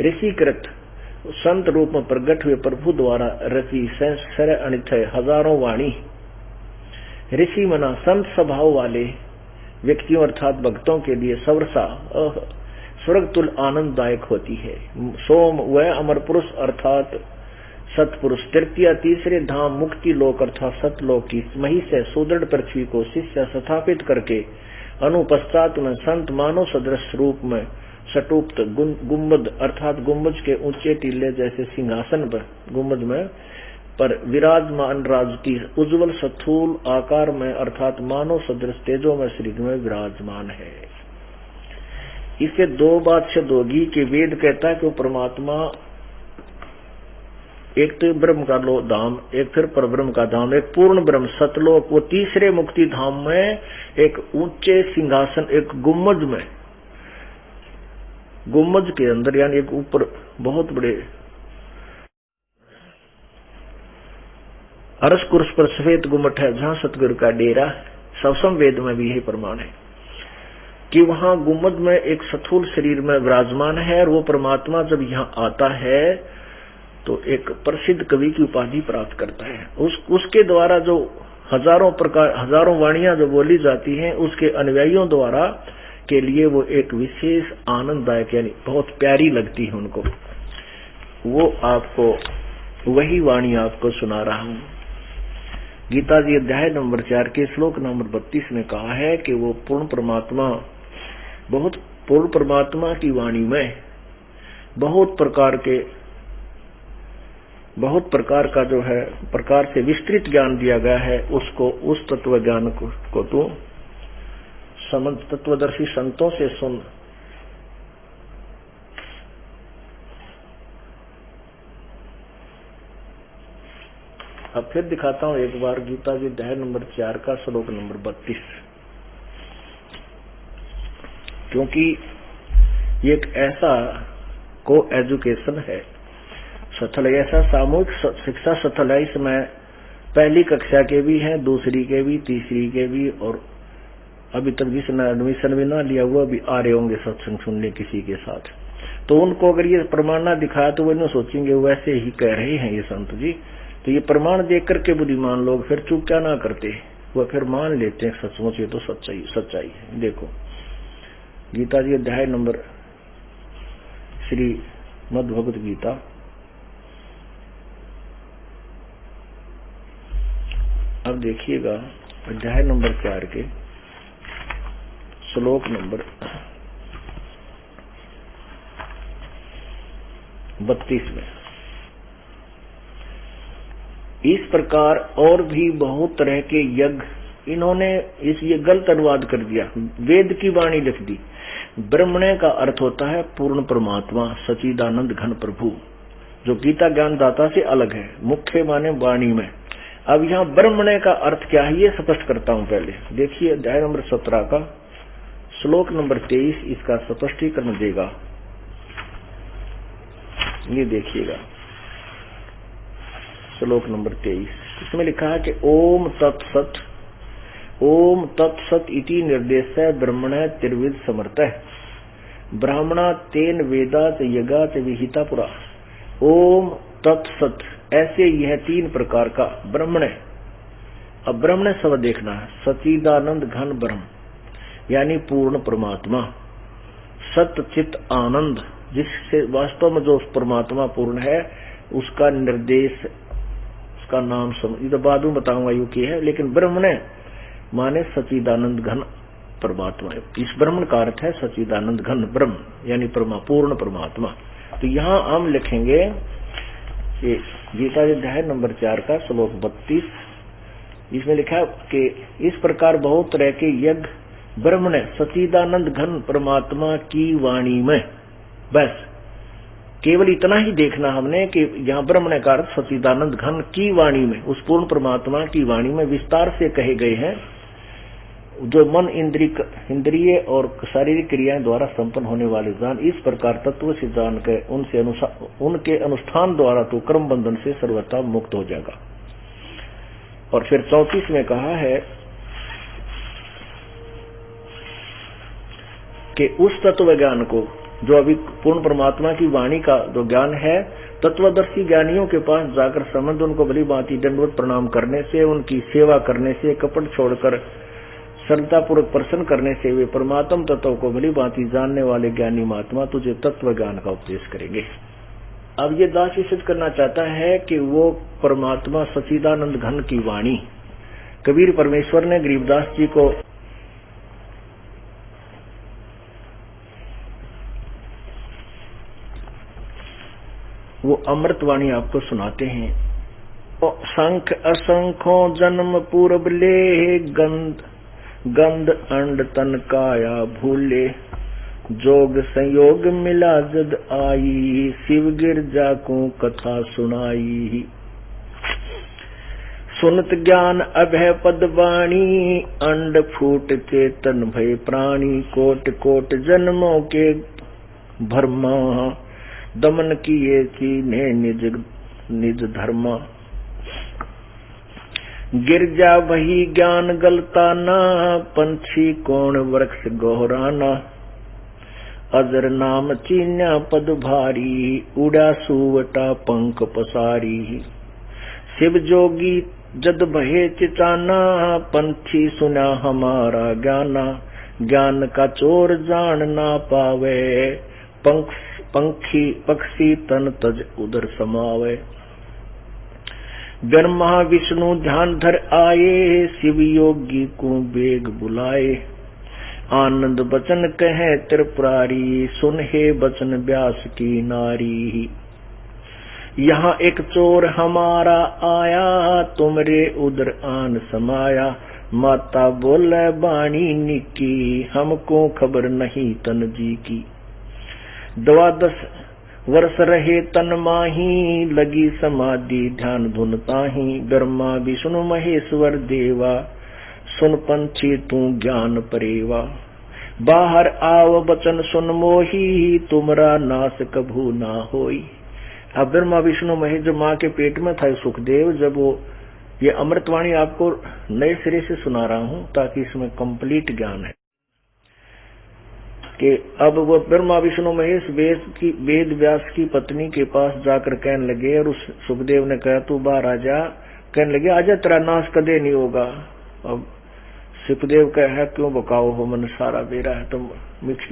ऋषिकृत संत रूप में प्रकट हुए प्रभु द्वारा रची सहस्र अनिथ हजारों वाणी ऋषि मना संत स्वभाव वाले व्यक्तियों अर्थात भक्तों के लिए सवर्षा स्वर्ग तुल आनंददायक होती है। सोम वह अमर पुरुष अर्थात सतपुरुष, तृतीय तीसरे धाम मुक्ति लोक अर्थात सतलोक की मही से सुदृढ़ पृथ्वी को शिष्य स्थापित करके अनुपश्चात में संत मानव सदृश रूप में सटुप्त गुम्बद अर्थात गुम्बज के ऊंचे टीले जैसे सिंहासन पर गुम्बज में पर विराजमान राज की उज्जवल स्थूल आकार में अर्थात मानव सदृश तेजो में शरीर में विराजमान है। इससे दो बात सिद्ध होगी कि वेद कहता है कि वो परमात्मा एक तो ब्रह्म का धाम, एक फिर परब्रह्म का धाम, एक पूर्ण ब्रह्म सतलोक, वो तीसरे मुक्ति धाम में एक ऊंचे सिंहासन, एक गुम्मज के अंदर, यानी एक ऊपर बहुत बड़े अरस कुर्स पर सफेद गुम्मट है, जहां सतगुरु का डेरा। सवसम वेद में भी यही प्रमाण है कि वहां गुम्मद में एक स्थूल शरीर में विराजमान है, और वो परमात्मा जब यहाँ आता है तो एक प्रसिद्ध कवि की उपाधि प्राप्त करता है। उसके द्वारा जो हजारों वाणियां जो बोली जाती हैं, उसके अनुयायियों द्वारा के लिए वो एक विशेष आनंददायक, यानी बहुत प्यारी लगती है उनको। वो आपको वही वाणी आपको सुना रहा हूं। गीता जी अध्याय नंबर 4 के श्लोक नंबर 32 में कहा है कि वो पूर्ण परमात्मा की वाणी में बहुत प्रकार का जो है प्रकार से विस्तृत ज्ञान दिया गया है। उसको, उस तत्व ज्ञान को तू समझ, तत्वदर्शी संतों से सुन। अब फिर दिखाता हूं एक बार गीता जी अध्याय नंबर 4 का श्लोक नंबर 32, क्योंकि ये एक ऐसा को एजुकेशन है, सथल, ऐसा सामूहिक शिक्षा सथल है। इसमें पहली कक्षा के भी हैं, दूसरी के भी, तीसरी के भी, और अभी तक जिसने एडमिशन भी ना लिया हुआ भी आ रहे होंगे सत्संग सुनने किसी के साथ। तो उनको अगर ये प्रमाण ना दिखाया तो वो नहीं सोचेंगे वैसे ही कह रहे हैं ये संत जी। तो ये प्रमाण देख करके बुद्धिमान लोग फिर चूक क्या ना करते, वो फिर मान लेते हैं सचमुच ये तो सच्चाई है। देखो गीता जी अध्याय नंबर श्री मद् भगवत गीता अब देखिएगा अध्याय नंबर 4 के श्लोक नंबर 32 में इस प्रकार और भी बहुत तरह के यज्ञ, इन्होंने ये गलत अनुवाद कर दिया, वेद की वाणी लिख दी। ब्रह्मणे का अर्थ होता है पूर्ण परमात्मा, सच्चिदानंद घन प्रभु, जो गीता ज्ञानदाता से अलग है, मुख्य माने वाणी में। अब यहाँ ब्रह्मणे का अर्थ क्या है ये स्पष्ट करता हूं। पहले देखिए अध्याय नंबर 17 का श्लोक नंबर 23 इसका स्पष्टीकरण देगा। ये देखिएगा श्लोक नंबर 23, इसमें लिखा है कि ओम तत्सत इति निर्देश ब्रह्मण त्रिविध समर्थ ब्राह्मणा तेन वेदात यगात विहिता पुरा। ओम तत्सत, ऐसे यह 3 प्रकार का ब्रह्मण है। अब ब्रह्मण शब्द देखना है, सच्चिदानंद घन ब्रह्म यानी पूर्ण परमात्मा, सत्य चित आनंद, जिससे वास्तव में जो परमात्मा पूर्ण है उसका निर्देश, उसका नाम ये तो बाद में बताऊंगा यू की है, लेकिन ब्रह्मण माने सच्चिदानंद घन परमात्मा। इस ब्रह्मण का अर्थ है सच्चिदानंद घन ब्रह्म यानी पूर्ण परमात्मा। तो यहाँ हम लिखेंगे कि गीता अध्याय नंबर 4 का श्लोक 32, इसमें लिखा है कि इस प्रकार बहुत तरह के यज्ञ ब्रह्मण सच्चिदानंद घन परमात्मा की वाणी में, बस केवल इतना ही देखना हमने कि यहाँ ब्रह्मण का अर्थ सच्चिदानंद घन की वाणी में, उस पूर्ण परमात्मा की वाणी में विस्तार से कहे गए हैं, जो मन इंद्रिय और शारीरिक क्रियाएं द्वारा संपन्न होने वाले ज्ञान इस प्रकार तत्व से जान के उनके अनुष्ठान द्वारा तो कर्म बंधन से सर्वथा मुक्त हो जाएगा। और फिर 34 में कहा है कि उस तत्व ज्ञान को जो अभी पूर्ण परमात्मा की वाणी का जो ज्ञान है, तत्वदर्शी ज्ञानियों के पास जाकर समझ, उनको भली भांति दंडवत प्रणाम करने से, उनकी सेवा करने से, कपट छोड़कर श्रद्धापूर्वक प्रसन्न करने से वे परमात्म तत्व को भली भांति जानने वाले ज्ञानी महात्मा तुझे तत्व ज्ञान का उपदेश करेंगे। अब ये दास सिद्ध करना चाहता है कि वो परमात्मा सच्चिदानंद घन की वाणी, कबीर परमेश्वर ने गरीबदास जी को वो अमृतवाणी आपको सुनाते हैं। संख असंखों जन्म पूर्व ले गंध अंड तन काया भूले, जोग संयोग मिला जद आई, शिव गिरजा को कथा सुनाई। सुनत ज्ञान अभय पद वाणी, अंड फूट चेतन भय प्राणी। कोट कोट जन्मों के भरमा, दमन किए चीन्हे निज निज धर्मा। गिरजा वही ज्ञान गलताना, पंछी कोण वृक्ष गोहराना। अजर नाम चीन्या पद भारी, उड़ा सुवटा पंख पसारी। शिव जोगी जद भये चिचाना, पंछी सुना हमारा ज्ञाना। ज्ञान का चोर जान ना पावे, पक्षी तन तज उदर समावे। ब्रह्मा विष्णु ध्यान धर आए, शिव योगी को बेग बुलाए। आनंद बचन कहे त्रिपुरारी, सुन हे बचन व्यास की नारी। यहाँ एक चोर हमारा आया, तुमरे उदर आन समाया। माता बोले बाणी निकी, हमको खबर नहीं तन जी की। 12 वर्ष रहे तन माही, लगी समाधि ध्यान धुन ताही। ब्रह्मा विष्णु महेश्वर देवा, सुन पंछी तू ज्ञान परेवा। बाहर आव बचन सुन मोही, तुमरा नाश कभू ना होई। अब ब्रह्मा विष्णु महेश जब माँ के पेट में था सुखदेव, जब वो ये अमृतवाणी आपको नए सिरे से सुना रहा हूँ ताकि इसमें कंप्लीट ज्ञान है कि अब वो ब्रह्मा विष्णु महेश वेद व्यास की पत्नी के पास जाकर कहने लगे, और उस सुखदेव ने कहा तू बाहर आजा। कहने लगे आजा, तेरा नाश कदे नहीं होगा। अब सुखदेव कहा क्यों बकाओ हो, मन सारा मेरा है, तुम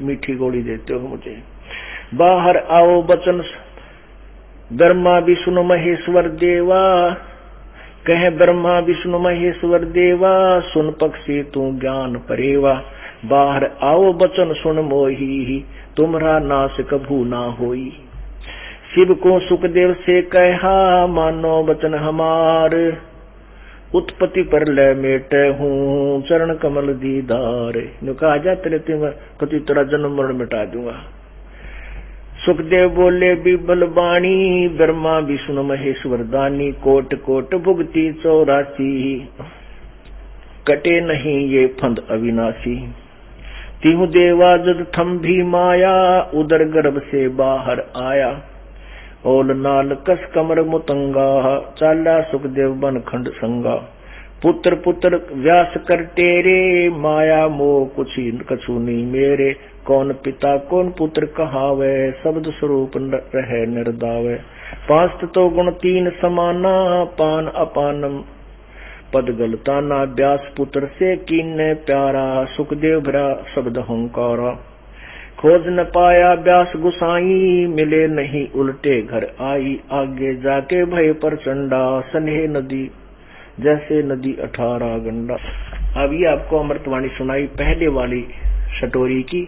मीठी गोली देते हो मुझे। बाहर आओ बचन ब्रह्मा विष्णु महेश्वर देवा, कहे ब्रह्मा विष्णु महेश्वर देवा। सुन पक्षी तू ज्ञान परेवा, बाहर आओ बचन सुन मोही। तुमरा नाश कभू ना होई। शिव को सुखदेव से कहा, मानो बचन हमार। उत्पत्ति पर ले मेटे हूँ, चरण कमल दीदार। कहा जा तेरे पति तेरा जन्म मरण मिटा दूंगा। सुखदेव बोले बिबल बाणी, ब्रह्मा विष्णु महेश्वर दानी। कोट कोट भुगती 84, कटे नहीं ये फंद अविनाशी। तिहु देवा जद थम भी माया, उदर गर्भ से बाहर आया। ओल नाल कस कमर मुतंगा, चाला सुखदेव बन खंड संगा। पुत्र पुत्र व्यास कर तेरे, माया मोह कुछ कछु नहीं मेरे। कौन पिता कौन पुत्र कहावे, शब्द स्वरूप रहे निर्दावे। 5 तो गुण 3 समाना, पान अपानम पद गलताना। व्यास पुत्र से कीन्ने प्यारा, सुखदेव भरा शब्द हंकारा। खोज न पाया व्यास गुसाई, मिले नहीं उल्टे घर आई। आगे जाके भय प्रचंडा, सन्हे नदी जैसे नदी 18 गंडा। अब ये आपको अमृतवाणी सुनाई पहले वाली शटोरी की,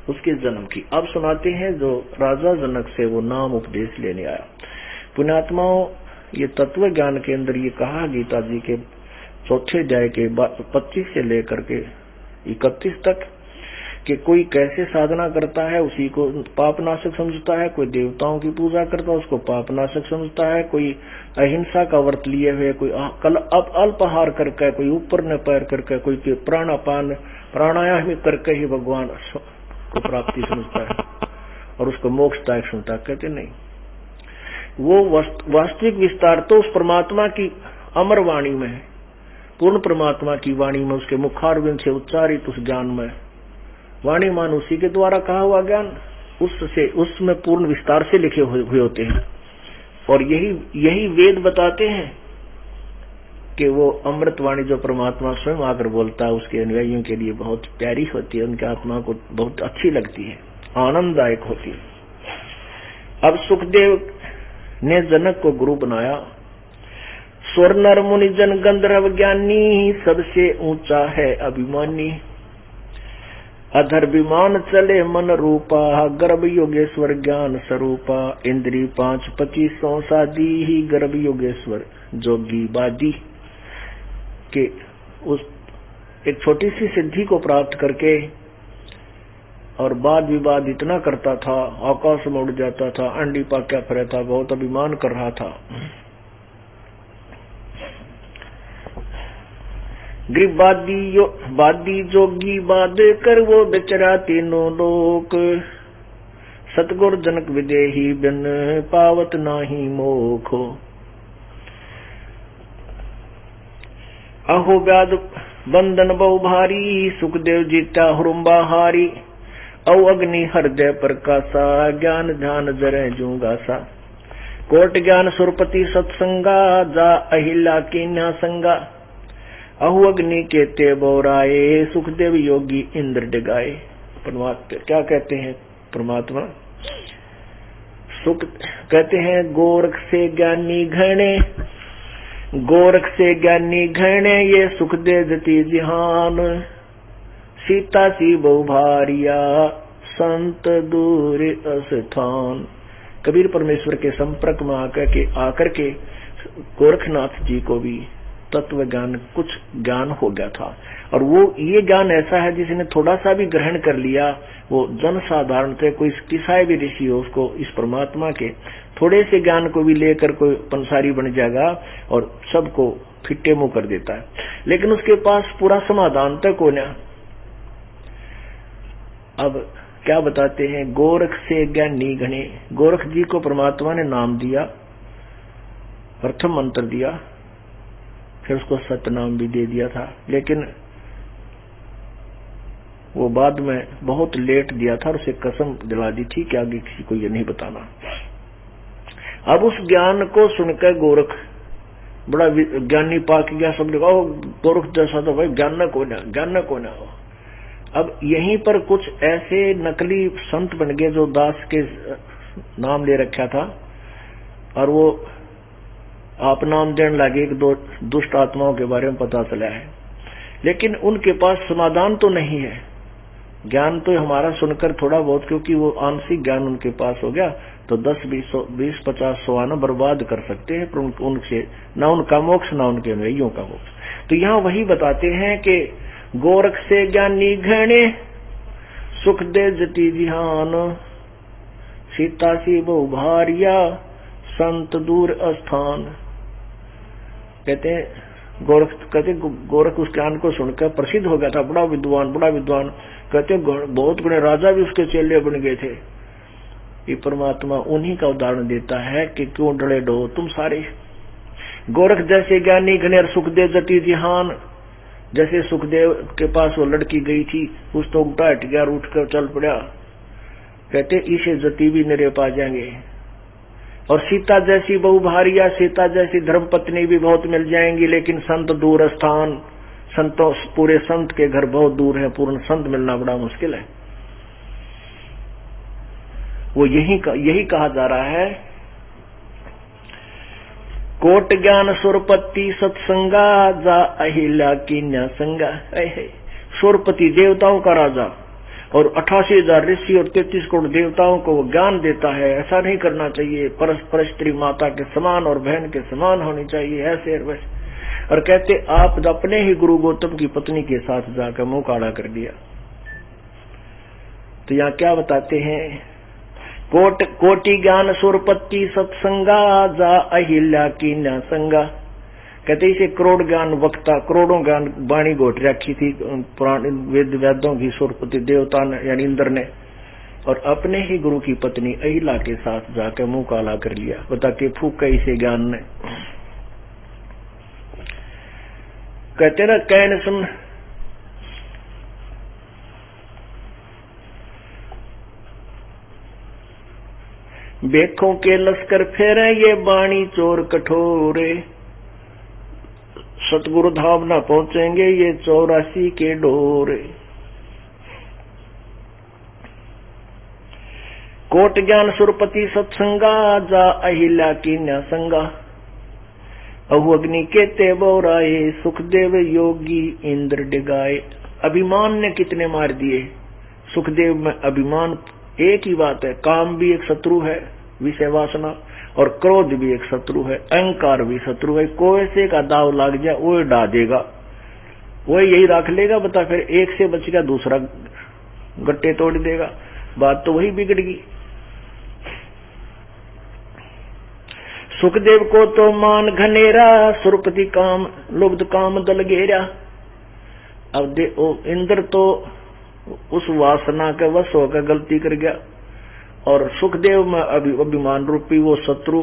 उसके जन्म की। अब सुनाते हैं जो राजा जनक से वो नाम उपदेश लेने आया। पुण्यात्माओं, ये तत्व ज्ञान के अंदर ये कहा गीता जी के 4थे अध्याय के 25 से लेकर के 31 तक कि कोई कैसे साधना करता है उसी को पापनाशक समझता है। कोई देवताओं की पूजा करता है उसको पापनाशक समझता है। कोई अहिंसा का व्रत लिए हुए, कोई अल्पाहार करके, कोई ऊपर न पैर करके, कोई प्राणापान प्राणायाम करके ही भगवान को प्राप्ति समझता है और उसको मोक्षदायक समझता है। कहते नहीं, वो वास्तविक विस्तार तो उस परमात्मा की अमर वाणी में है, पूर्ण परमात्मा की वाणी में, उसके मुखारविंद से उच्चारित उस ज्ञान में। वाणी मान उसी के द्वारा कहा हुआ ज्ञान, उसमें पूर्ण विस्तार से लिखे हुए होते हैं। और यही वेद बताते हैं कि वो अमृतवाणी जो परमात्मा स्वयं आकर बोलता है उसके अनुयायियों के लिए बहुत प्यारी होती है, उनकी आत्मा को बहुत अच्छी लगती है, आनंददायक होती है। अब सुखदेव ने जनक को गुरु बनाया। स्वर नर मुनि जन गंधर्व ज्ञानी, सबसे ऊंचा है अभिमानी। अधर विमान चले मन रूपा, गर्भ योगेश्वर ज्ञान स्वरूपा। इंद्री 5 25 सादी ही, गर्भ योगेश्वर जोगी बादी। के उस एक छोटी सी सिद्धि को प्राप्त करके और वाद विवाद इतना करता था, आकाश में उड़ जाता था, अंडी पाक्या फिर था, बहुत अभिमान कर रहा था। बादी जोगी बाद कर वो बेचरा तीनों लोक, सतगुर जनक विदेही बिन पावत नाही मोखो। अहो व्याध बंधन बहु भारी, सुखदेव जीता हुरुम्बा हारी। औ अग्नि हृदय प्रकाशा, ज्ञान ध्यान जरे जूंगासा। कोट ज्ञान सुरपति सत्संगा, जा अहिला की न्या संगा। अहु अग्नि केते बोराए, सुखदेव योगी इंद्र डिगाए। परमात्मा क्या कहते हैं? परमात्मा सुख कहते हैं, गोरख से ज्ञानी घने, गोरख से ज्ञानी घने, ये सुख दे जति जिहान। सीता सी बहु भारिया, संत दूर अस्थान। कबीर परमेश्वर के संपर्क में आकर के गोरखनाथ जी को भी तत्व ज्ञान, कुछ ज्ञान हो गया था। और वो ये ज्ञान ऐसा है जिसने थोड़ा सा भी ग्रहण कर लिया, वो जन साधारण से कोई किसाए भी ऋषि हो, उसको इस परमात्मा के थोड़े से ज्ञान को भी लेकर कोई पंसारी बन जाएगा और सबको फिट्टे मुंह कर देता है। लेकिन उसके पास पूरा समाधान तक होना। अब क्या बताते हैं? गोरख से ज्ञानी घने। गोरख जी को परमात्मा ने नाम दिया, प्रथम मंत्र दिया, फिर उसको सतनाम भी दे दिया था, लेकिन वो बाद में बहुत लेट दिया था और उसे कसम दिला दी थी कि आगे किसी को ये नहीं बताना। अब उस ज्ञान को सुनकर गोरख बड़ा ज्ञानी पाक गया। सब लोग गोरख जैसा तो भाई ज्ञान को ना हो। अब यहीं पर कुछ ऐसे नकली संत बन गए जो दास के नाम ले रखा था, और वो आप नाम देने लगे एक दो दुष्ट आत्माओं के बारे में पता चला है, लेकिन उनके पास समाधान तो नहीं है। ज्ञान तो हमारा सुनकर थोड़ा बहुत, क्योंकि वो आंशिक ज्ञान उनके पास हो गया, तो 10, 20, 50, 100 आना बर्बाद कर सकते हैं, पर उनसे ना उनका मोक्ष ना उनके अनुयायियों का मोक्ष। तो यहाँ वही बताते हैं कि गोरख से ज्ञानी घने, सुख दे जति जिहान। सीता सी बहु भारिया, संत दूर अस्थान। कहते हैं गोरख उस ज्ञान को सुनकर प्रसिद्ध हो गया था, बड़ा विद्वान। कहते बहुत बड़े राजा भी उसके चेले बन गए थे। ये परमात्मा उन्हीं का उदाहरण देता है कि क्यों डरे डो तुम सारे। गोरख जैसे ज्ञानी घने, सुखदेव जति जिहान। जैसे सुखदेव के पास वो लड़की गई थी, उस तो उल्टा हट गया, उठ कर चल पड़ा। कहते इसे जति भी मेरे पास जाएंगे। और सीता जैसी बहु भारिया, सीता जैसी धर्मपत्नी भी बहुत मिल जाएंगी, लेकिन संत दूर स्थान। संतों पूरे संत के घर बहुत दूर है, पूर्ण संत मिलना बड़ा मुश्किल है। वो यही कहा जा रहा है, कोट ज्ञान सुरपति सत्संगा, जा अहिल्या की न्या संगा। सुरपति देवताओं का राजा और 88,000 ऋषि और 33 करोड़ देवताओं को वो ज्ञान देता है। ऐसा नहीं करना चाहिए, परस्पर स्त्री माता के समान और बहन के समान होनी चाहिए, ऐसे और वैसे। और कहते आप अपने ही गुरु गौतम की पत्नी के साथ जाकर मुंह काला कर दिया। तो यहाँ क्या बताते हैं? कोटि ज्ञान सुरपति सत्संगा, जा अहिल्या की न्या संगा। कहते इसे करोड़ ज्ञान वक्ता, करोड़ों ज्ञान वाणी घोट रखी थी पुराने वेदों की सुरपति देवता ने, यानी इंद्र ने, और अपने ही गुरु की पत्नी अहिला के साथ जाकर मुंह काला कर लिया। बता के फूक इसे ज्ञान ने। कहते ना कैन सुन, बेखों के लश्कर फेरे, ये बाणी चोर कठोरे। सतगुरु धाम न पहुंचेंगे, ये 84 के डोरे। कोट ज्ञान सुरपति सत्संगा, जा अहिल्या की न्या संगा। अहु अग्नि केते बोराए, सुखदेव योगी इंद्र डिगाए। अभिमान ने कितने मार दिए। सुखदेव में अभिमान एक ही बात है, काम भी एक शत्रु है, विषय वासना, और क्रोध भी एक शत्रु है, अहंकार भी शत्रु है। कोई से का दाव लाग जाए वो डा देगा, वो यही रख लेगा। बता फिर एक से बच गया दूसरा गट्टे तोड़ देगा, बात तो वही बिगड़ गई। सुखदेव को तो मान घनेरा, सुरपति काम लुब्ध काम दल घेरा। अब इंद्र तो उस वासना के वश होकर गलती कर गया, और सुखदेव में अभिमान रूपी वो शत्रु,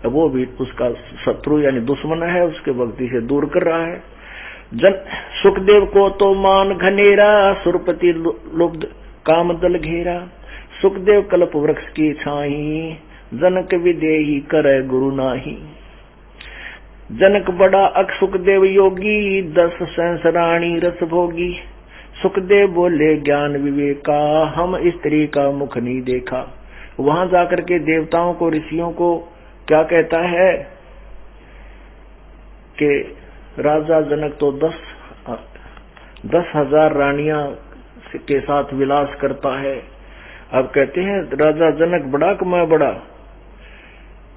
वो भी उसका शत्रु यानी दुश्मन है, उसके भक्ति से दूर कर रहा है। सुखदेव को तो मान घनेरा, सुरपति लुब्ध काम दल घेरा। सुखदेव कल्प वृक्ष की छाई, जनक विदेही करे गुरु नाही। जनक बड़ा अक सुखदेव योगी, 10 सहस्र रानी रस भोगी। सुखदेव बोले ज्ञान विवेका, हम स्त्री का मुख नहीं देखा। वहां जाकर के देवताओं को ऋषियों को क्या कहता है कि राजा जनक तो 10,000 रानियां के साथ विलास करता है। अब कहते हैं राजा जनक बड़ा कि मैं बड़ा।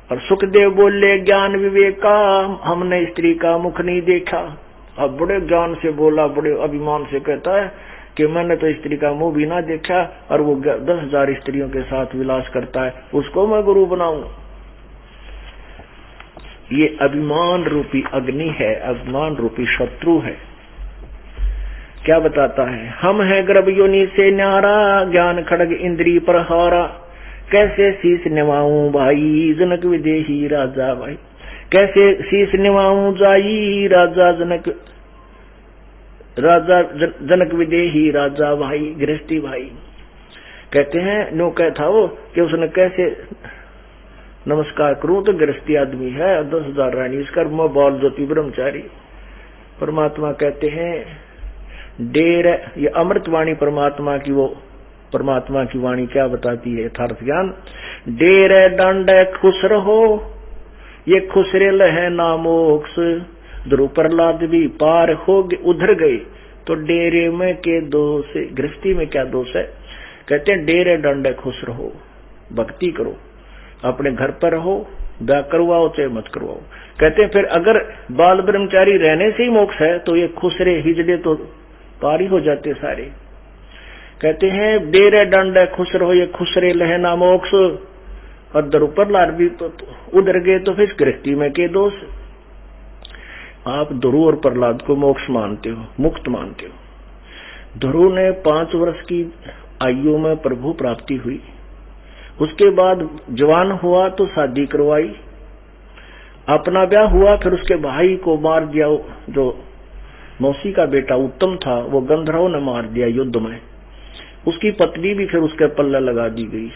और सुखदेव बोले ज्ञान विवेका, हमने स्त्री का मुख नहीं देखा। अब बड़े ज्ञान से बोला, बड़े अभिमान से कहता है कि मैंने तो स्त्री का मुंह भी ना देखा, और वो 10,000 स्त्रियों के साथ विलास करता है, उसको मैं गुरु बनाऊं। ये अभिमान रूपी अग्नि है, अभिमान रूपी शत्रु है। क्या बताता है, हम है गर्भ योनि से न्यारा, ज्ञान खड़ग इंद्री पर हारा। कैसे शीश निवाऊं भाई, जनक विदेही राजा भाई। कैसे शीश निवाऊं जाई, राजा जनक विदेही राजा भाई, गृहस्थी भाई। कहते हैं नो कहता वो कि उसने कैसे नमस्कार करूं, तो गृहस्थी आदमी है, 10,000 रानी इसका मैं बाल ज्योति ब्रह्मचारी। परमात्मा कहते हैं डेर, ये अमृतवाणी परमात्मा की, वो परमात्मा की वाणी क्या बताती है यथार्थ ज्ञान। डेर दंड खुश रहो, ये खुसरेल है नामोक्ष। ध्रुव प्रहलाद भी पार हो उधर गए, तो डेरे में के दोष, गृहस्थी में क्या दोष है। कहते हैं डेरे दंड खुश रहो, भक्ति करो, अपने घर पर रहो, ब्याह करवाओ चाहे मत करवाओ। कहते हैं फिर अगर बाल ब्रह्मचारी रहने से ही मोक्ष है, तो ये खुसरे हिजड़े तो पार ही हो जाते सारे। कहते हैं डेरे दंड खुश रहो, ये खुसरे लहना मोक्ष। और ध्रुव प्रहलाद भी तो उधर गए, तो फिर गृहस्थी में के दोष। आप ध्रुव और प्रहलाद को मोक्ष मानते हो, मुक्त मानते हो। ध्रुव ने 5 वर्ष की आयु में प्रभु प्राप्ति हुई, उसके बाद जवान हुआ तो शादी करवाई, अपना ब्याह हुआ, फिर उसके भाई को मार दिया, जो मौसी का बेटा उत्तम था, वो गंधर्व ने मार दिया युद्ध में। उसकी पत्नी भी फिर उसके पल्ले लगा दी गई,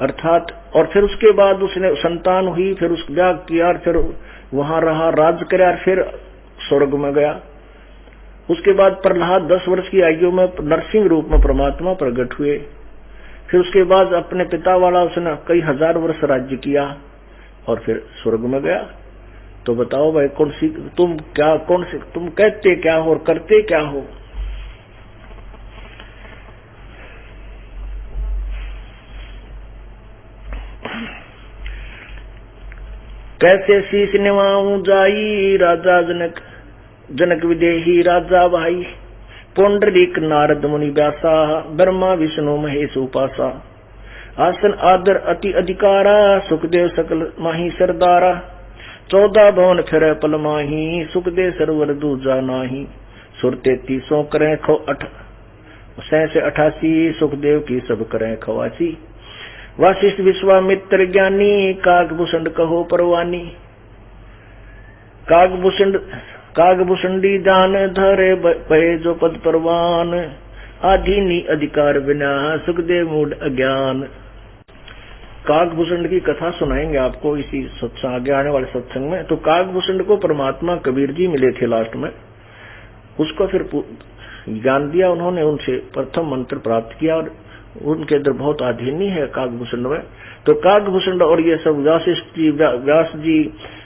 अर्थात। और फिर उसके बाद उसने संतान हुई, फिर उस ब्याह किया, फिर वहां रहा, राज कराया, फिर स्वर्ग में गया। उसके बाद प्रहलाद 10 वर्ष की आयु में नरसिंह रूप में परमात्मा प्रकट हुए। फिर उसके बाद अपने पिता वाला उसने कई 1000 वर्ष राज्य किया, और फिर स्वर्ग में गया। तो बताओ भाई तुम कहते क्या हो और करते क्या हो। कैसे शीश निवाऊं जाई, राजा जनक विदेही राजा भाई। पुंडरीक नारद मुनि व्यासा, ब्रह्मा विष्णु महेश उपासा। आसन आदर अति अधिकारा, सुखदेव सकल माही सरदारा। 14 भवन फिर पल माही, सुखदेव सरवर दूजा नाही। सुर 33 करें खो 88, सुखदेव की सब करें खवासी। वासिष्ठ विश्वामित्र ज्ञानी, कागभूषण कहो परवानी। कागभूषणी दान धरे भय जो पद परवान। आधीनी अधिकार बिना, सुखदेव मूड अज्ञान। कागभूषण की कथा सुनाएंगे आपको इसी सत्संग, आगे आने वाले सत्संग में। तो कागभूषण को परमात्मा कबीर जी मिले थे लास्ट में, उसको फिर ज्ञान दिया उन्होंने, उनसे प्रथम मंत्र प्राप्त किया, और उनके अंदर बहुत आधीनी है कागभूषण में। तो कागभूषण और ये सब वासिष्ठ जी, व्यास जी,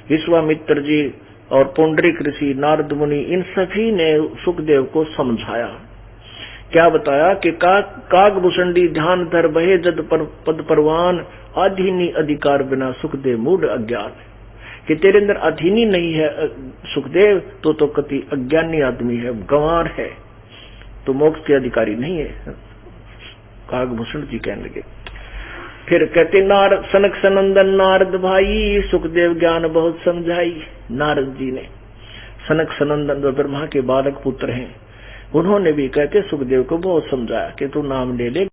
विश्वामित्र जी और पुंडरीक ऋषि, नारद मुनि, इन सभी ने सुखदेव को समझाया। क्या बताया कि कागभूषणी ध्यान धर बहे जद पद परवान। अधीनी अधिकार बिना, सुखदेव मूढ़ अज्ञान। कि तेरे अंदर अधीनी नहीं है सुखदेव, तो कति अज्ञानी आदमी है, गंवार है। तो मोक्ष के अधिकारी नहीं है। कागभूषण जी कहने लगे। फिर कहते नारद सनक सनंदन नारद भाई सुखदेव ज्ञान बहुत समझाई। नारद जी ने सनक सनंदन जो ब्रह्मा के बालक पुत्र हैं, उन्होंने भी कहते सुखदेव को बहुत समझाया कि तू नाम ले ले,